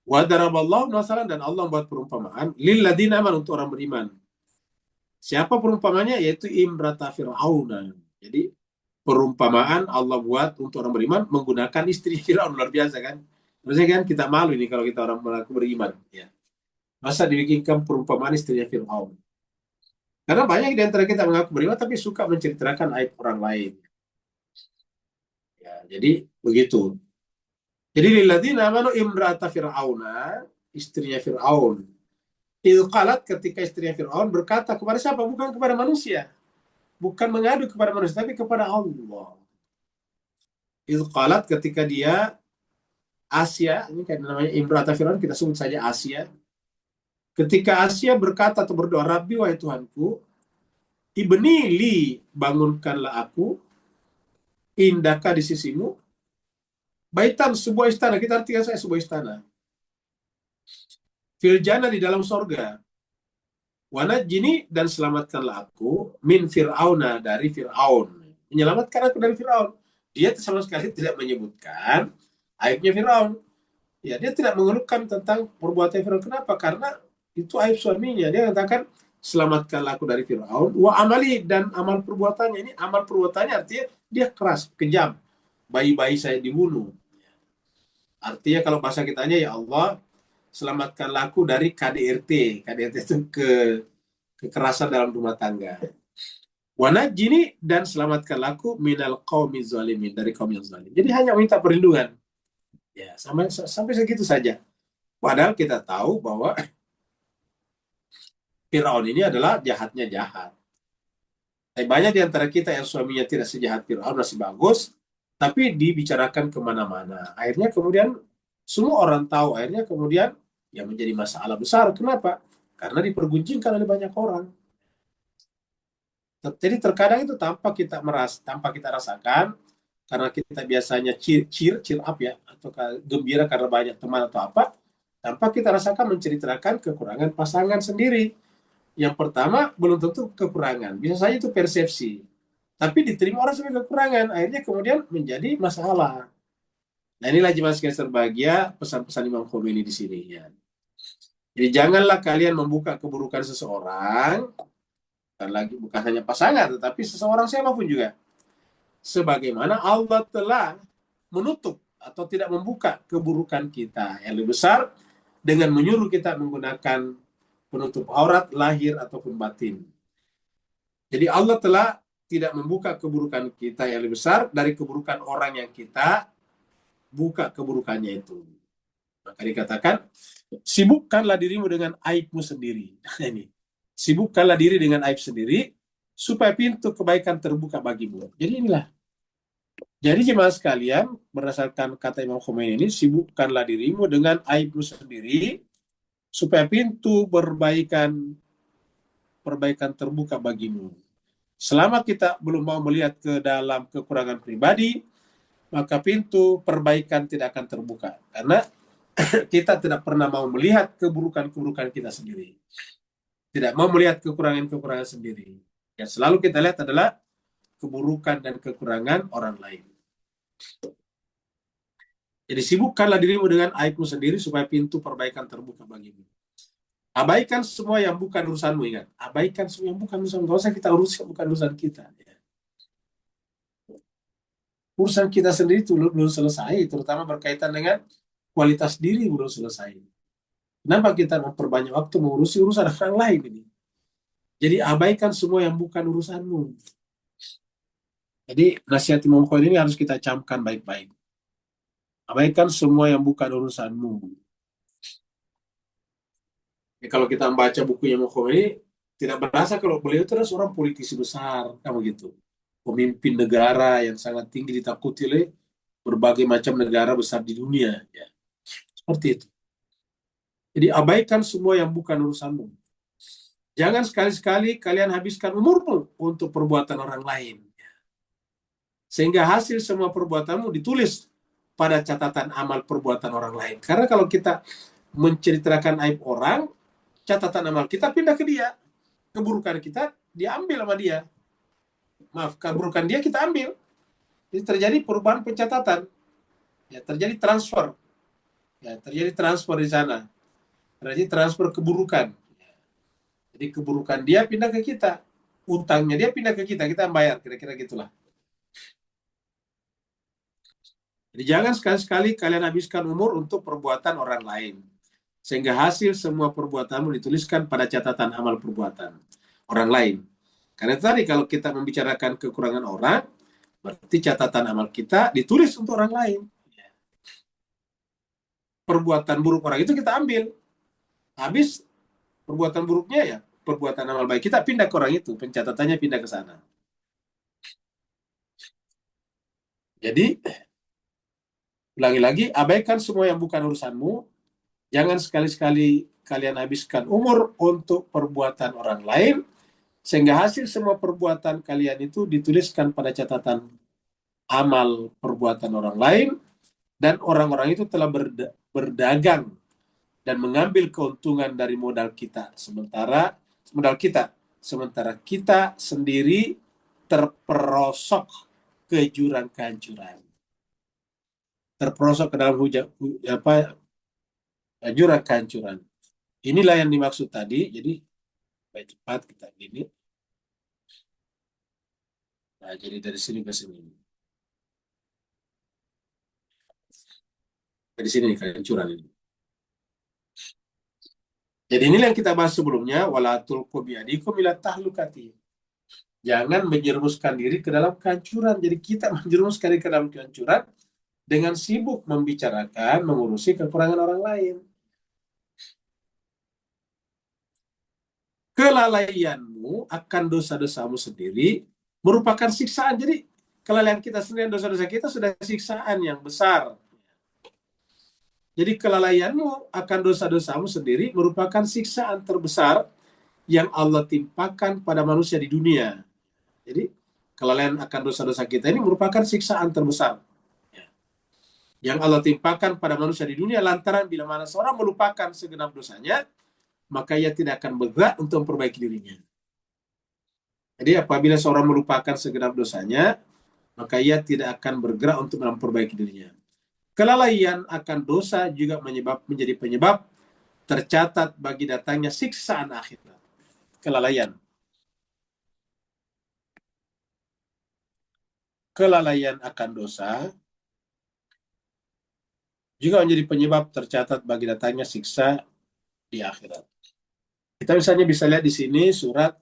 Wa daraballahu masalan, dan Allah membuat perumpamaan lil ladina aman, untuk orang beriman. Siapa perumpamannya? Yaitu imrata Fir'aun. Jadi perumpamaan Allah buat untuk orang beriman menggunakan istri Firaun, luar biasa kan? Maksudnya kan kita malu ini kalau kita orang mengaku beriman. Ya. Masa dibikinkan perumpamaan istrinya Firaun? Karena banyak di antara kita mengaku beriman tapi suka menceritakan aib orang lain. Ya, jadi begitu. Jadi lilladzina amanu imra'ata fir'auna, istrinya Fir'aun. Idz qalat, ketika istrinya Fir'aun berkata kepada siapa? Bukan kepada manusia. Bukan mengadu kepada manusia, tapi kepada Allah. Idz qalat, ketika dia Asia, ini kan namanya imra'ata Fir'aun, kita sebut saja Asia. Ketika Asia berkata atau berdoa, Rabbi wahai Tuhanku, ibni li, bangunkanlah aku, indaka di sisimu, baitan, sebuah istana, kita artikan saya sebuah istana. Fil jannah, di dalam sorga. Wana jini, dan selamatkanlah aku min Fir'auna, dari Fir'aun. Menyelamatkan aku dari Fir'aun. Dia sama sekali tidak menyebutkan aibnya Fir'aun. Ya, dia tidak mengeluhkan tentang perbuatan Fir'aun. Kenapa? Karena itu aib suaminya. Dia katakan, selamatkanlah aku dari Fir'aun. Wa amali, dan amal perbuatannya. Ini amal perbuatannya artinya dia keras, kejam. Bayi-bayi saya dibunuh. Artinya kalau bahasa kitanya, ya Allah, selamatkanlah aku dari KDRT. KDRT itu kekerasan dalam rumah tangga. Wanajini, dan selamatkanlah aku minal qaumi zalimin, dari kaum yang zalim. Jadi hanya minta perlindungan. Ya, sampai segitu saja. Padahal kita tahu bahwa Firaun ini adalah jahatnya jahat. Tapi banyak di antara kita yang suaminya tidak sejahat Firaun, masih bagus, tapi dibicarakan kemana-mana. Akhirnya kemudian semua orang tahu. Akhirnya kemudian ya menjadi masalah besar. Kenapa? Karena dipergunjingkan oleh banyak orang. Jadi terkadang itu tanpa kita rasakan, karena kita biasanya cheer up ya, atau gembira karena banyak teman atau apa, tanpa kita rasakan menceritakan kekurangan pasangan sendiri. Yang pertama, belum tentu kekurangan, bisa saja itu persepsi, tapi diterima orang sebagai kekurangan, akhirnya kemudian menjadi masalah. Nah, inilah jemaah sekalian berbahagia, pesan-pesan Imam Khomeini di sini ya. Jadi janganlah kalian membuka keburukan seseorang, bukan hanya pasangan, tetapi seseorang siapapun juga, sebagaimana Allah telah menutup atau tidak membuka keburukan kita yang lebih besar dengan menyuruh kita menggunakan penutup aurat lahir ataupun batin. Jadi Allah telah tidak membuka keburukan kita yang lebih besar dari keburukan orang yang kita buka keburukannya itu. Maka dikatakan, sibukkanlah dirimu dengan aibmu sendiri. Ini, sibukkanlah diri dengan aib sendiri supaya pintu kebaikan terbuka bagimu. Jadi inilah. Jadi jemaah sekalian, berdasarkan kata Imam Khomeini ini, sibukkanlah dirimu dengan aibmu sendiri supaya pintu perbaikan terbuka bagimu. Selama kita belum mau melihat ke dalam kekurangan pribadi, maka pintu perbaikan tidak akan terbuka. Karena kita tidak pernah mau melihat keburukan-keburukan kita sendiri. Tidak mau melihat kekurangan-kekurangan sendiri. Yang selalu kita lihat adalah keburukan dan kekurangan orang lain. Jadi sibukkanlah dirimu dengan aibmu sendiri supaya pintu perbaikan terbuka bagimu. Abaikan semua yang bukan urusanmu, ingat. Abaikan semua yang bukan urusanmu. Gak usah kita urus, bukan urusan kita. Urusan kita sendiri itu belum selesai, terutama berkaitan dengan kualitas diri belum selesai. Kenapa kita memperbanyak waktu mengurusi urusan orang lain ini? Jadi abaikan semua yang bukan urusanmu. Jadi nasihat Imam Khomeini ini harus kita camkan baik-baik. Abaikan semua yang bukan urusanmu. Ya, kalau kita membaca bukunya Imam Khomeini, tidak berasa kalau beliau itu adalah seorang politisi besar, kamu gitu. Pemimpin negara yang sangat tinggi ditakuti oleh berbagai macam negara besar di dunia. Ya. Seperti itu. Jadi abaikan semua yang bukan urusanmu. Jangan sekali-sekali kalian habiskan umurmu untuk perbuatan orang lain. Sehingga hasil semua perbuatanmu ditulis pada catatan amal perbuatan orang lain. Karena kalau kita menceritakan aib orang, catatan amal kita pindah ke dia. Keburukan kita diambil sama dia. Maaf, keburukan dia kita ambil. Jadi terjadi perubahan pencatatan. Ya, terjadi transfer. Ya, terjadi transfer di sana. Terjadi transfer keburukan. Jadi keburukan dia pindah ke kita. Utangnya dia pindah ke kita. Kita bayar. Kira-kira gitulah. Jadi jangan sekali-sekali kalian habiskan umur untuk perbuatan orang lain. Sehingga hasil semua perbuatanmu dituliskan pada catatan amal perbuatan orang lain. Karena tadi kalau kita membicarakan kekurangan orang, berarti catatan amal kita ditulis untuk orang lain. Perbuatan buruk orang itu kita ambil. Habis perbuatan buruknya ya, perbuatan amal baik kita pindah ke orang itu, pencatatannya pindah ke sana. Jadi, ulangi lagi, abaikan semua yang bukan urusanmu. Jangan sekali-sekali kalian habiskan umur untuk perbuatan orang lain, sehingga hasil semua perbuatan kalian itu dituliskan pada catatan amal perbuatan orang lain, dan orang-orang itu telah berdagang dan mengambil keuntungan dari sementara kita sendiri terperosok ke jurang kehancuran, terperosok ke dalam jurang kehancuran. Inilah yang dimaksud tadi. Jadi baik cepat kita ini. Nah, jadi dari sini ke sini. Dari sini kehancuran ini. Jadi inilah yang kita bahas sebelumnya, walatul biadikum ila tahlukati. Jangan menjerumuskan diri ke dalam kehancuran. Jadi kita menjerumuskan diri ke dalam kehancuran dengan sibuk membicarakan, mengurusi kekurangan orang lain. Kelalaianmu akan dosa-dosamu sendiri merupakan siksaan. Jadi kelalaian kita sendiri, dosa-dosa kita sudah siksaan yang besar. Jadi kelalaianmu akan dosa-dosamu sendiri merupakan siksaan terbesar yang Allah timpakan pada manusia di dunia. Jadi kelalaian akan dosa-dosa kita ini merupakan siksaan terbesar yang Allah timpakan pada manusia di dunia, lantaran bila mana seorang melupakan segenap dosanya, maka ia tidak akan bergerak untuk memperbaiki dirinya. Jadi apabila seorang melupakan segenap dosanya, maka ia tidak akan bergerak untuk memperbaiki dirinya. Kelalaian akan dosa juga menjadi penyebab tercatat bagi datangnya siksaan akhirat. Kelalaian. Kelalaian akan dosa juga menjadi penyebab tercatat bagi datangnya siksa di akhirat. Kita misalnya bisa lihat di sini surat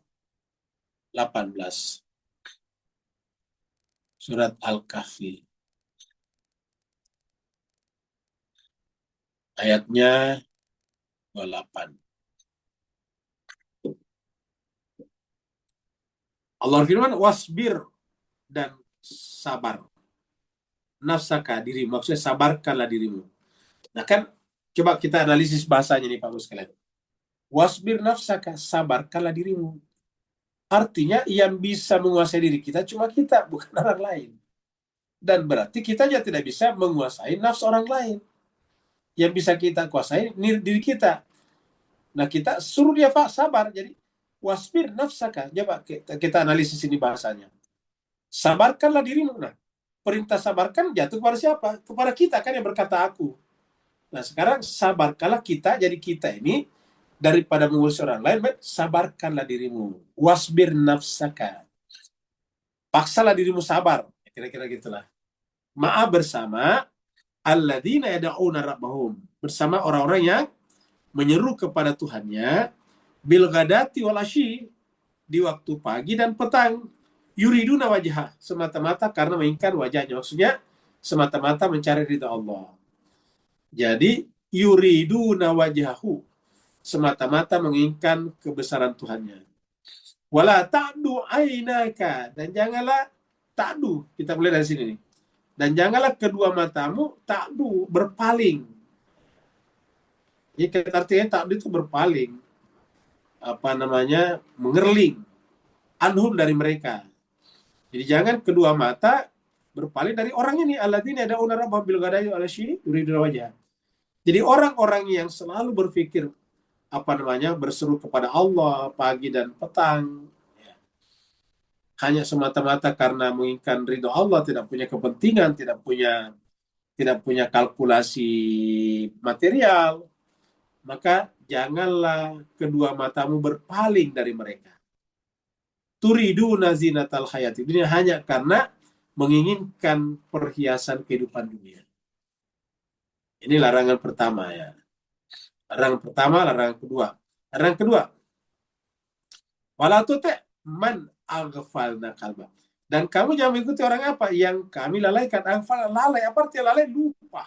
18. Surat Al-Kahfi. Ayatnya 28. Allah firman, wasbir, dan sabar. Nafsaka, dirimu. Maksudnya sabarkanlah dirimu. Nah kan, coba kita analisis bahasanya nih Pak Bos sekalian. Wasbir nafsaka, sabarkanlah dirimu. Artinya yang bisa menguasai diri kita cuma kita, bukan orang lain. Dan berarti kita juga tidak bisa menguasai nafsu orang lain. Yang bisa kita kuasai diri kita. Nah kita suruh dia Pak sabar. Jadi wasbir nafsaka. Coba kita analisis ini bahasanya. Sabarkanlah dirimu. Nah, perintah sabarkan jatuh kepada siapa? Kepada kita kan yang berkata aku. Nah sekarang sabarkanlah kita, jadi kita ini daripada mengurus orang lain, sabarkanlah dirimu. Wasbir nafsaka. Paksalah dirimu sabar. Kira-kira gitulah. Ma'a bersama alladzina yad'una rabbahum. Bersama orang-orang yang menyeru kepada Tuhannya bil ghadati wal asyi, di waktu pagi dan petang, yuriduna wajah, semata-mata karena menginginkan wajahnya. Maksudnya semata-mata mencari ridha Allah. Jadi yuriduna wajahu, semata-mata menginginkan kebesaran Tuhannya. Wala ta'du ainaka, dan janganlah ta'du, kita mulai dari sini nih. Dan janganlah kedua matamu ta'du, berpaling. Jadi artinya ta'du itu berpaling. Mengerling. Anhum, dari mereka. Jadi jangan kedua mata berpaling dari orang ini. Alladzina yad'una rabbahum bil ghadati wal asyi yuriduna wajha. Jadi orang-orang yang selalu berpikir berseru kepada Allah pagi dan petang, ya, hanya semata-mata karena menginginkan ridho Allah, tidak punya kepentingan, tidak punya kalkulasi material, maka janganlah kedua matamu berpaling dari mereka. Turidu nazinatal hayati dunia, hanya karena menginginkan perhiasan kehidupan dunia. Ini larangan pertama ya. Larangan pertama, larangan kedua. Larangan kedua, wala tuti man aghfalna qalbah. Dan kamu jangan mengikuti orang apa yang kami lalaikan. Aghfal, lalai, apa artinya lalai? Lupa.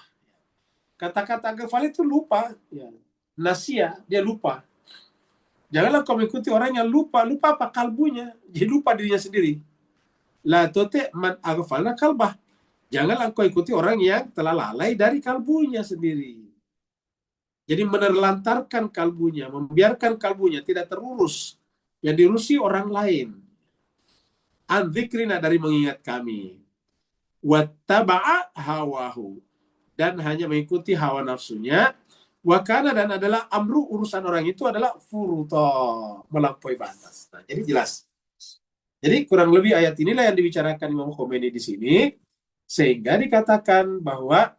Kata-kata aghfal itu lupa. Ya. Nasia, dia lupa. Janganlah kau mengikuti orang yang lupa. Lupa apa? Kalbunya. Dia lupa dirinya sendiri. La tuti man aghfalna qalbah. Janganlah kau ikuti orang yang telah lalai dari kalbunya sendiri. Jadi menerlantarkan kalbunya, membiarkan kalbunya tidak terurus. Yang diurusi orang lain. An dzikrina, dari mengingat kami. Wattaba'a hawahu, dan hanya mengikuti hawa nafsunya. Wakana, dan adalah amru, urusan orang itu adalah furuta, melampaui batas. Nah, jadi jelas. Jadi kurang lebih ayat inilah yang dibicarakan Imam Khomeini di sini, sehingga dikatakan bahwa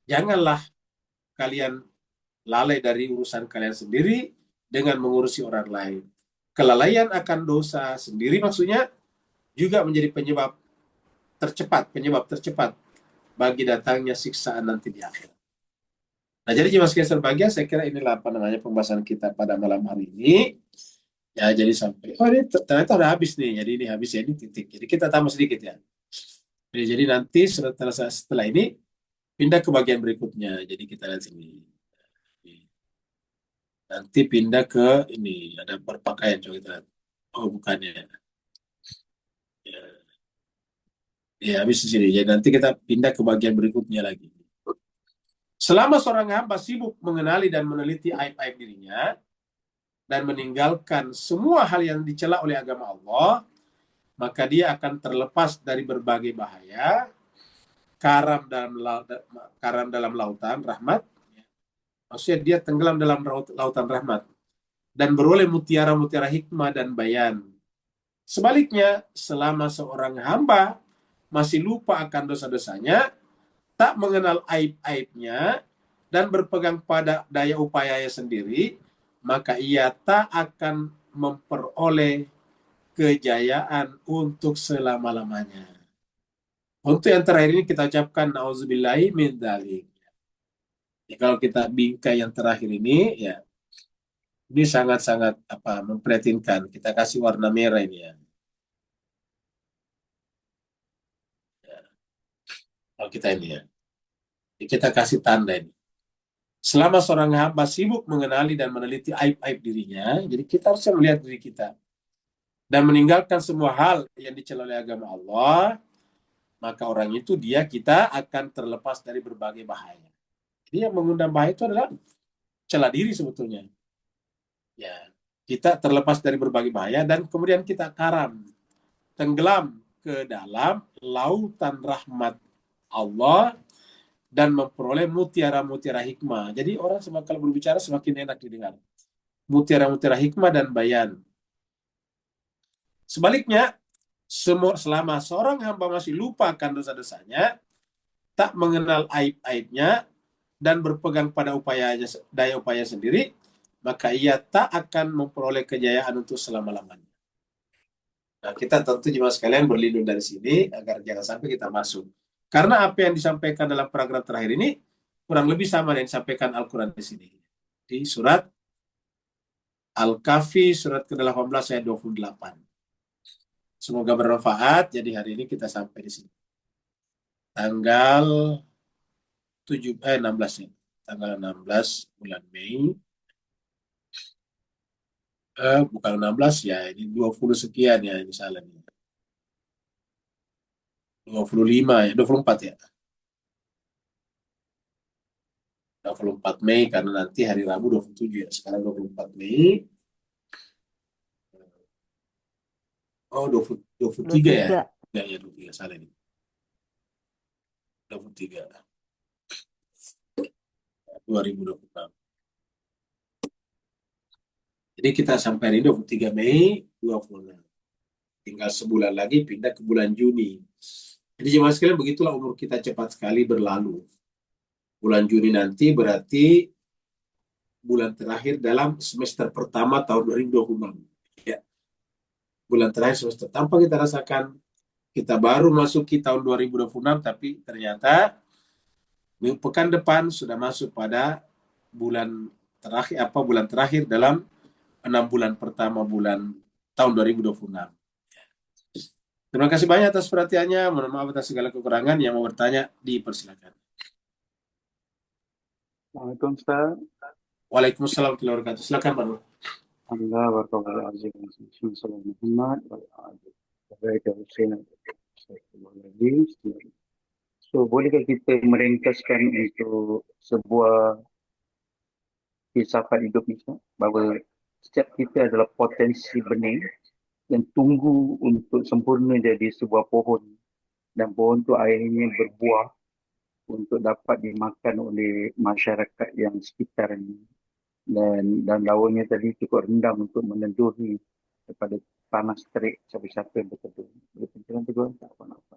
janganlah kalian lalai dari urusan kalian sendiri dengan mengurusi orang lain. Kelalaian akan dosa sendiri maksudnya juga menjadi penyebab tercepat bagi datangnya siksaan nanti di akhir. Nah, jadi jemaah sekalian berbahagia, saya kira inilah apa namanya pembahasan kita pada malam hari ini. Ya, jadi sampai ini ternyata udah habis nih. Jadi ini habis ya, ini titik. Jadi kita tambah sedikit ya. Jadi nanti setelah ini pindah ke bagian berikutnya. Jadi kita lihat sini. Nanti pindah ke ini, ada berpakaian, coba kita lihat. Oh, bukannya. Ya, ya habis di sini. Jadi nanti kita pindah ke bagian berikutnya lagi. Selama seorang hamba sibuk mengenali dan meneliti aib-aib dirinya dan meninggalkan semua hal yang dicela oleh agama Allah, maka dia akan terlepas dari berbagai bahaya, karam dalam lautan rahmat. Maksudnya dia tenggelam dalam lautan rahmat dan beroleh mutiara-mutiara hikmah dan bayan. Sebaliknya, selama seorang hamba masih lupa akan dosa-dosanya, tak mengenal aib-aibnya, dan berpegang pada daya upayanya sendiri, maka ia tak akan memperoleh kejayaan untuk selama-lamanya. Untuk yang terakhir ini kita ucapkan na'udzubillahi min dzalik. Ya, kalau kita bingkai yang terakhir ini, ya ini sangat-sangat memprihatinkan. Kita kasih warna merah ini ya. Kalau kita ini ya. Kita kasih tanda ini. Selama seorang hamba sibuk mengenali dan meneliti aib-aib dirinya, jadi kita harus melihat diri kita dan meninggalkan semua hal yang dicela oleh agama Allah, maka orang itu kita akan terlepas dari berbagai bahaya. Jadi yang mengundang bahaya itu adalah cela diri sebetulnya. Ya, kita terlepas dari berbagai bahaya dan kemudian kita tenggelam ke dalam lautan rahmat Allah dan memperoleh mutiara-mutiara hikmah. Jadi orang kalau berbicara semakin enak didengar. Mutiara-mutiara hikmah dan bayan. Sebaliknya, selama seorang hamba masih lupa akan dosa-dosanya, tak mengenal aib-aibnya, dan berpegang pada daya upaya sendiri, maka ia tak akan memperoleh kejayaan untuk selama-lamanya. Nah, kita tentu jemaah sekalian berlindung dari sini agar jangan sampai kita masuk. Karena apa yang disampaikan dalam paragraf terakhir ini kurang lebih sama dengan yang disampaikan Al-Quran di sini. Di surat Al-Kahfi, surat ke-18 ayat 28. Semoga bermanfaat. Jadi hari ini kita sampai di sini. Tanggal 16 ya. Tanggal 16 bulan Mei. Bukan 16 ya, ini 20 sekian ya misalnya. 25 ya, 24 ya. 24 Mei karena nanti hari Rabu 27 ya. Sekarang 24 Mei. Oh, 23 ya. 23. Ya, 23 salah ini. 23. 2026. Jadi kita sampai hari 23 Mei 26. Tinggal sebulan lagi pindah ke bulan Juni. Jadi jemaah sekalian begitulah umur kita cepat sekali berlalu. Bulan Juni nanti berarti bulan terakhir dalam semester pertama tahun 2026. Ya. Bulan terakhir semester tanpa kita rasakan Kita baru masuki tahun 2026, tapi ternyata pekan depan sudah masuk pada bulan terakhir dalam 6 bulan pertama tahun 2026. Terima kasih banyak atas perhatiannya. Mohon maaf atas segala kekurangan. Yang mau bertanya, dipersilakan. Waalaikumsalam Ustaz. Waalaikumsalam warahmatullahi wabarakatuh. Silakan Pak Nur. Alhamdulillah warahmatullahi wabarakatuh. Sallallahu Muhammad wa alihi wa sahbihi. So, bolehkah kita meringkaskan untuk sebuah filsafat hidup ni, Ustaz? Bahawa setiap kita adalah potensi benih yang tunggu untuk sempurna jadi sebuah pohon, dan pohon tu akhirnya berbuah untuk dapat dimakan oleh masyarakat yang sekitarnya. Dan lawannya tadi cukup rendah untuk meneduhi daripada panas terik siapa-siapa yang berteduh. Boleh pencerahan tegur tak apa-apa.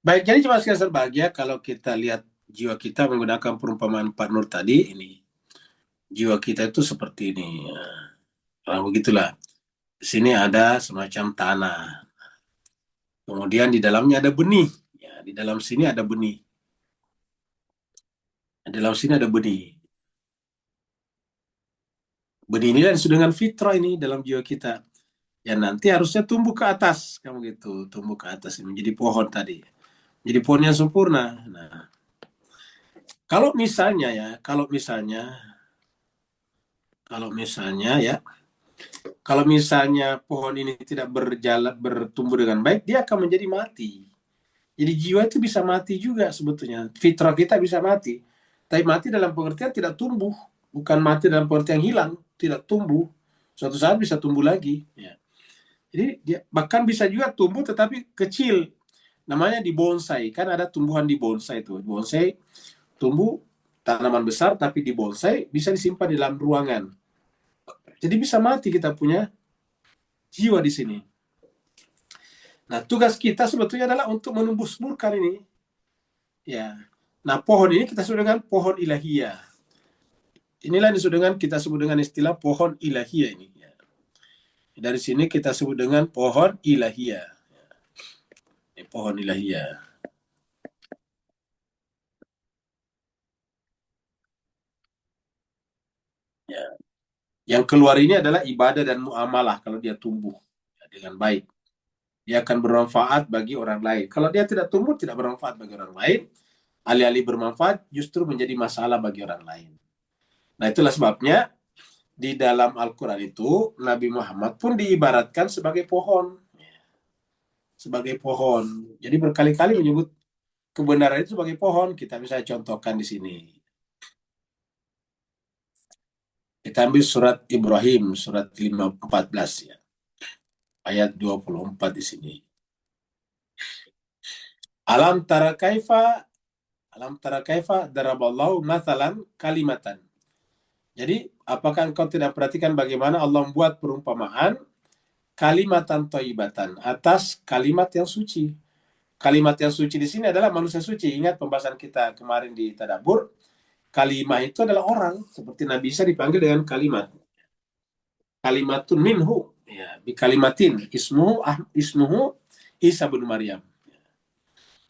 Baik, jadi cuma sekedar bahagia kalau kita lihat jiwa kita menggunakan perumpamaan Pak Nur tadi, ini jiwa kita itu seperti ini. Kalau begitulah. Di sini ada semacam tanah. Kemudian di dalamnya ada benih. Ya, di dalam sini ada benih. Di dalam sini ada benih. Benih ini dan sudah dengan fitrah ini dalam jiwa kita. Ya nanti harusnya tumbuh ke atas, kamu gitu, tumbuh ke atas ini menjadi pohon tadi. Jadi pohon yang sempurna. Nah, kalau misalnya ya, kalau misalnya pohon ini tidak bertumbuh dengan baik, dia akan menjadi mati. Jadi jiwa itu bisa mati juga sebetulnya. Fitrah kita bisa mati. Tapi mati dalam pengertian tidak tumbuh. Bukan mati dalam pengertian hilang, tidak tumbuh. Suatu saat bisa tumbuh lagi. Ya. Jadi dia bahkan bisa juga tumbuh tetapi kecil. Namanya di bonsai. Kan ada tumbuhan di bonsai itu. Bonsai tumbuh tanaman besar tapi di bonsai bisa disimpan di dalam ruangan. Jadi bisa mati kita punya jiwa di sini. Nah, tugas kita sebetulnya adalah untuk menumbuh suburkan ini. Ya. Nah, pohon ini kita sebut dengan pohon ilahiyah. Inilah yang disebut dengan kita sebut dengan istilah pohon ilahiyah ini. Ya. Dari sini kita sebut dengan pohon ilahiyah. Ini pohon ilahiyah. Ya. Yang keluar ini adalah ibadah dan muamalah kalau dia tumbuh ya, dengan baik. Dia akan bermanfaat bagi orang lain. Kalau dia tidak tumbuh, tidak bermanfaat bagi orang lain. Alih-alih bermanfaat, justru menjadi masalah bagi orang lain. Nah, itulah sebabnya di dalam Al-Quran itu, Nabi Muhammad pun diibaratkan sebagai pohon. Sebagai pohon. Jadi berkali-kali menyebut kebenaran itu sebagai pohon. Kita bisa contohkan di sini. Kita ambil surat Ibrahim, surat 14 ya. Ayat 24 di sini. Alam tara kaifa daraballahu mathalan kalimatan. Jadi, apakah engkau tidak perhatikan bagaimana Allah membuat perumpamaan kalimatan thayyibatan atas kalimat yang suci. Kalimat yang suci di sini adalah manusia suci. Ingat pembahasan kita kemarin di Tadabbur, kalimah itu adalah orang, seperti Nabi Isa dipanggil dengan kalimat. Kalimatun minhu, ya, bi kalimatin ismuhu Isa bin Maryam.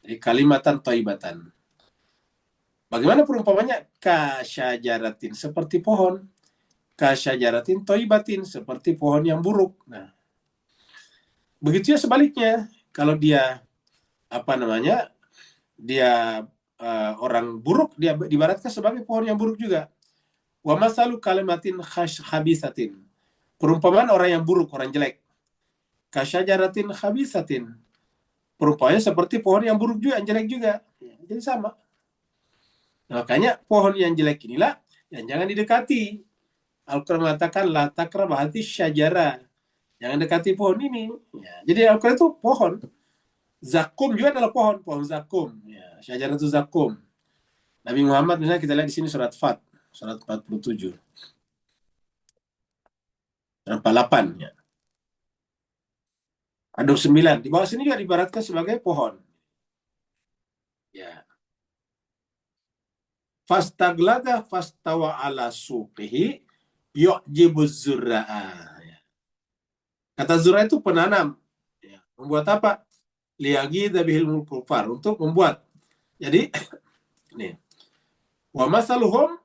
Jadi kalimatan thayyibatan. Bagaimana perumpamannya? Kasyajaratin, seperti pohon. Kasyajaratin thayyibatin, seperti pohon yang buruk. Nah, begitu ya sebaliknya. Kalau dia dia orang buruk, dia dibaratkan sebagai pohon yang buruk juga. Wa masalu kalimatin khabisatin. Perumpamaan orang yang buruk, orang jelek. Kasyajaratin khabisatin. Perumpamannya seperti pohon yang buruk juga, yang jelek juga. Jadi sama. Nah, makanya pohon yang jelek inilah yang jangan didekati. Al-Quran mengatakan la takrabahati syajara. Jangan dekati pohon ini. Ya, jadi Al-Quran itu pohon. Zakum juga adalah pohon zakum. Ya, syajarah itu zakum. Nabi Muhammad misalnya kita lihat di sini surat surat 47. Surat 48 ya. Ada 9. Di bawah sini juga dibaratkan sebagai pohon. Ya. Fastaglaga fastawa ala suqihi yu'jibuz zurra'a. Ya. Kata zurra itu penanam. Ya. Membuat apa? Liyaghidha bihil kufar, untuk membuat. Jadi nih, wa masaluhum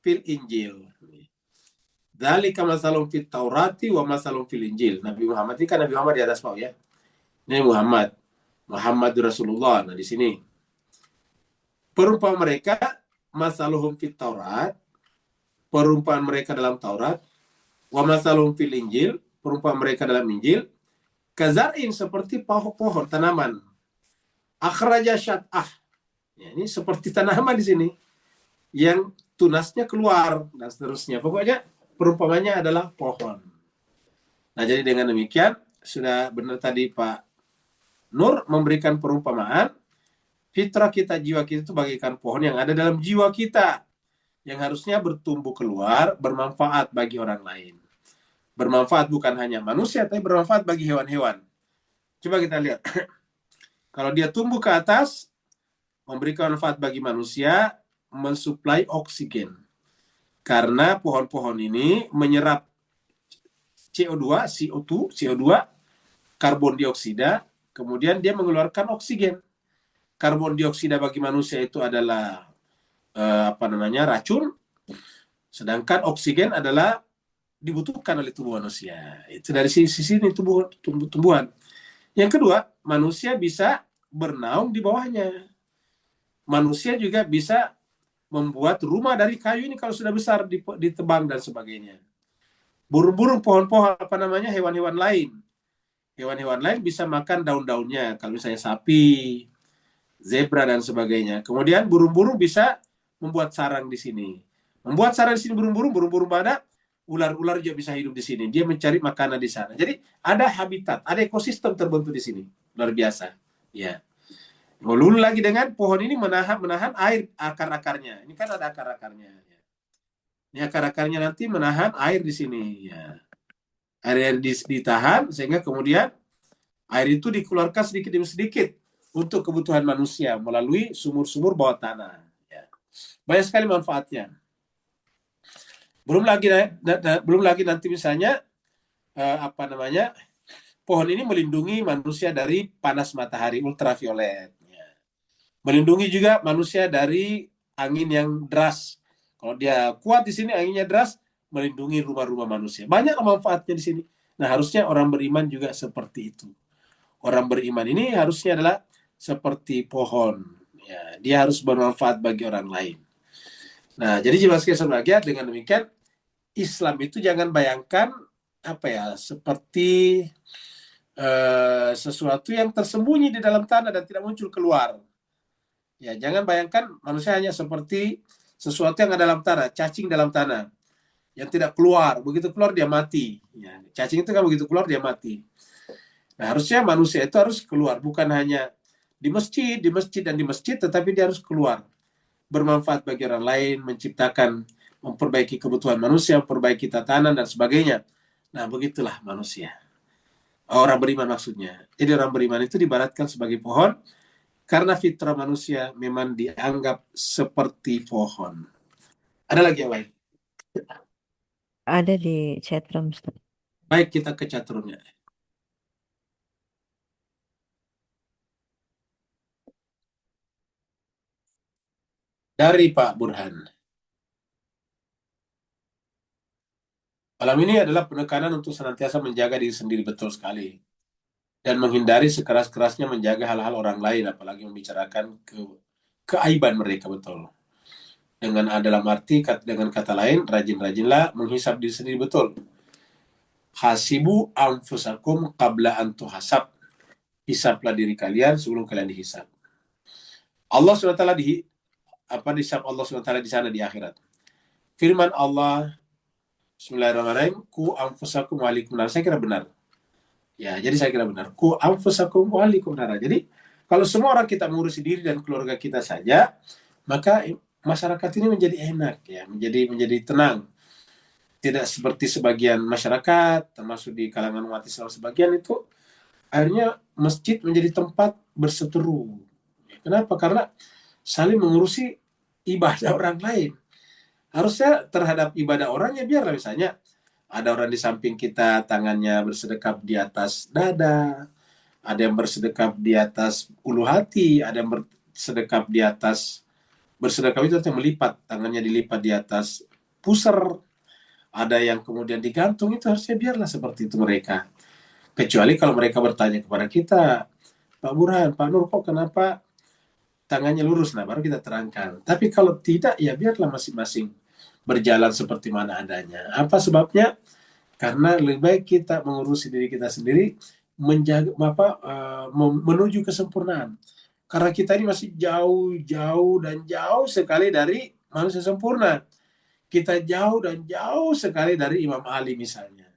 fil Injil. Dzalika masalun fit Taurati wa masalun fil Injil. Nabi Muhammad ini kan Nabi Muhammad di atas bawah ya. Ini Muhammad. Muhammad Rasulullah. Nah, di sini perumpamaan mereka masaluhum fit Taurat, perumpamaan mereka dalam Taurat, wa masaluhum fil Injil, perumpamaan mereka dalam Injil, kazarin, seperti pohon tanaman. Akhraja syat'ah. Ya, ini seperti tanaman di sini yang tunasnya keluar dan seterusnya. Pokoknya perumpamannya adalah pohon. Nah, jadi dengan demikian sudah benar tadi Pak Nur memberikan perumpamaan. Fitrah kita, jiwa kita itu bagaikan pohon yang ada dalam jiwa kita, yang harusnya bertumbuh keluar, bermanfaat bagi orang lain. Bermanfaat bukan hanya manusia, tapi bermanfaat bagi hewan-hewan. Coba kita lihat. Kalau dia tumbuh ke atas, memberikan manfaat bagi manusia, mensuplai oksigen. Karena pohon-pohon ini menyerap CO2, karbon dioksida, kemudian dia mengeluarkan oksigen. Karbon dioksida bagi manusia itu adalah racun, sedangkan oksigen adalah dibutuhkan oleh tubuh manusia. Itu dari sisi ini tumbuhan. Yang kedua, manusia bisa bernaung di bawahnya. Manusia juga bisa membuat rumah dari kayu ini kalau sudah besar, ditebang dan sebagainya. Burung-burung, pohon-pohon, hewan-hewan lain. Hewan-hewan lain bisa makan daun-daunnya, kalau misalnya sapi, zebra dan sebagainya. Kemudian burung-burung bisa membuat sarang di sini. Membuat sarang di sini burung-burung mana? Ular-ular juga bisa hidup di sini. Dia mencari makanan di sana. Jadi ada habitat, ada ekosistem terbentuk di sini. Luar biasa. Ya. Lalu lagi dengan pohon ini menahan air akar-akarnya. Ini kan ada akar-akarnya. Ini akar-akarnya nanti menahan air di sini. Ya. Air ditahan sehingga kemudian air itu dikeluarkan sedikit demi sedikit untuk kebutuhan manusia melalui sumur-sumur bawah tanah. Ya. Banyak sekali manfaatnya. Belum lagi nanti misalnya pohon ini melindungi manusia dari panas matahari ultraviolet. Ya. Melindungi juga manusia dari angin yang deras. Kalau dia kuat di sini anginnya deras, melindungi rumah-rumah manusia. Banyak manfaatnya di sini. Nah, harusnya orang beriman juga seperti itu. Orang beriman ini harusnya adalah seperti pohon. Ya, dia harus bermanfaat bagi orang lain. Nah, jadi jemaah sekalian berbahagia, dengan demikian Islam itu jangan bayangkan seperti sesuatu yang tersembunyi di dalam tanah dan tidak muncul keluar. Ya, jangan bayangkan manusia hanya seperti sesuatu yang ada dalam tanah, cacing dalam tanah yang tidak keluar. Begitu keluar dia mati. Ya, cacing itu kan begitu keluar dia mati. Nah, harusnya manusia itu harus keluar, bukan hanya di masjid, tetapi dia harus keluar. Bermanfaat bagi orang lain, menciptakan, memperbaiki kebutuhan manusia, memperbaiki tatanan dan sebagainya. Nah, begitulah manusia. Orang beriman maksudnya. Jadi orang beriman itu diibaratkan sebagai pohon, karena fitrah manusia memang dianggap seperti pohon. Ada lagi yang lain? Ada di chatroom. Baik, kita ke chatroomnya. Dari Pak Burhan. Malam ini adalah penekanan untuk senantiasa menjaga diri sendiri, betul sekali. Dan menghindari sekeras-kerasnya menjaga hal-hal orang lain, apalagi membicarakan keaiban mereka, betul. Dalam arti, dengan kata lain, rajin-rajinlah menghisap diri sendiri, betul. Hasibu anfusakum qabla an tuhasab. Hisaplah diri kalian sebelum kalian dihisap. Allah SWT dihisap Allah SWT di sana di akhirat. Firman Allah, Bismillahirrahmanirrahim, ku anfusakum walikum nar. Saya kira benar. Ya, jadi saya kira benar. Ku anfusakum walikum nar. Jadi, kalau semua orang kita mengurusi diri dan keluarga kita saja, maka masyarakat ini menjadi enak, ya, menjadi tenang. Tidak seperti sebagian masyarakat, termasuk di kalangan umat Islam sebagian itu, akhirnya masjid menjadi tempat berseteru. Kenapa? Karena saling mengurusi ibadah orang lain. Harusnya terhadap ibadah orangnya biarlah, misalnya ada orang di samping kita tangannya bersedekap di atas dada, ada yang bersedekap di atas ulu hati, ada yang bersedekap di atas, bersedekap itu artinya melipat, tangannya dilipat di atas pusar, ada yang kemudian digantung, itu harusnya biarlah seperti itu mereka. Kecuali kalau mereka bertanya kepada kita, Pak Burhan, Pak Nur, kok kenapa tangannya lurus? Nah, baru kita terangkan. Tapi kalau tidak, ya biarlah masing-masing berjalan seperti mana adanya. Apa sebabnya? Karena lebih baik kita mengurusi diri kita sendiri, menjaga menuju kesempurnaan. Karena kita ini masih jauh dan jauh sekali dari manusia sempurna. Kita jauh dan jauh sekali dari Imam Ali misalnya.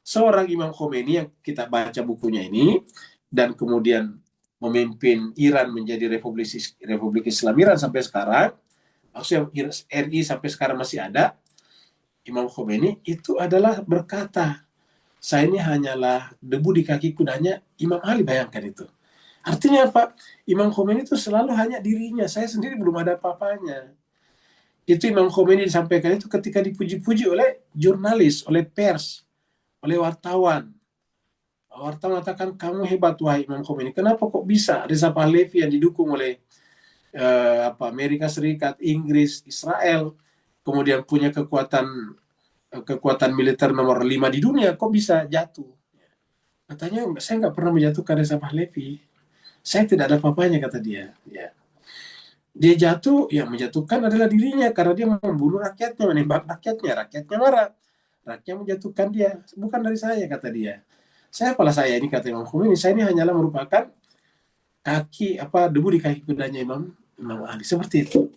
Seorang Imam Khomeini yang kita baca bukunya ini, dan kemudian memimpin Iran menjadi Republik Islam Iran sampai sekarang, maksudnya RI sampai sekarang masih ada. Imam Khomeini itu adalah berkata, saya ini hanyalah debu di kaki kudanya Imam Ali, bayangkan itu. Artinya apa? Imam Khomeini itu selalu hanya dirinya, saya sendiri belum ada apa-apanya. Itu Imam Khomeini disampaikan itu ketika dipuji-puji oleh jurnalis, oleh pers, oleh wartawan. Wartawan mengatakan, kamu hebat wahai Imam Khomeini. Kenapa kok bisa Reza Pahlavi yang didukung oleh Amerika Serikat, Inggris, Israel, kemudian punya kekuatan militer nomor 5 di dunia, kok bisa jatuh? Katanya, saya nggak pernah menjatuhkan Reza Pahlavi. Saya tidak ada apa-apanya, kata dia. Ya. Dia jatuh, yang menjatuhkan adalah dirinya, karena dia membunuh rakyatnya, menembak rakyatnya marah. Rakyat menjatuhkan dia, bukan dari saya, kata dia. Apalah saya ini, kata Imam Khomeini, saya ini hanyalah merupakan debu di kaki kudanya Imam Ali, seperti itu.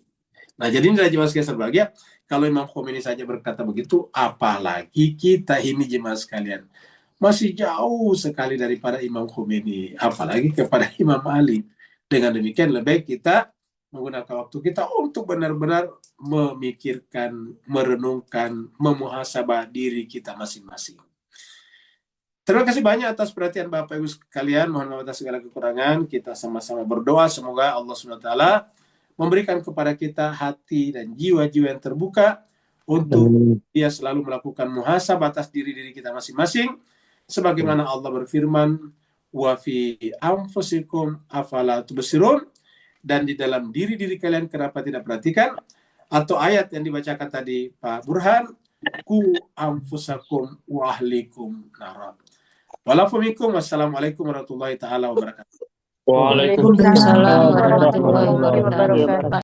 Nah, jadi ini jemaah sekalian berbahagia, kalau Imam Khomeini saja berkata begitu, apalagi kita ini jemaah sekalian. Masih jauh sekali daripada Imam Khomeini, apalagi kepada Imam Ali. Dengan demikian, lebih baik kita menggunakan waktu kita untuk benar-benar memikirkan, merenungkan, memuhasabah diri kita masing-masing. Terima kasih banyak atas perhatian Bapak Ibu sekalian. Mohon maaf atas segala kekurangan. Kita sama-sama berdoa semoga Allah SWT memberikan kepada kita hati dan jiwa-jiwa yang terbuka untuk dia selalu melakukan muhasabah atas diri-diri kita masing-masing. Sebagaimana Allah berfirman, wa fi anfusikum afala tubsirun, dan di dalam diri-diri kalian kenapa tidak perhatikan? Atau ayat yang dibacakan tadi Pak Burhan, ku anfusakum wa ahlikum nara. Wassalamualaikum warahmatullahi taala wabarakatuh. Waalaikumsalam Waalaikumsalam warahmatullahi warahmatullahi wabarakatuh. wabarakatuh.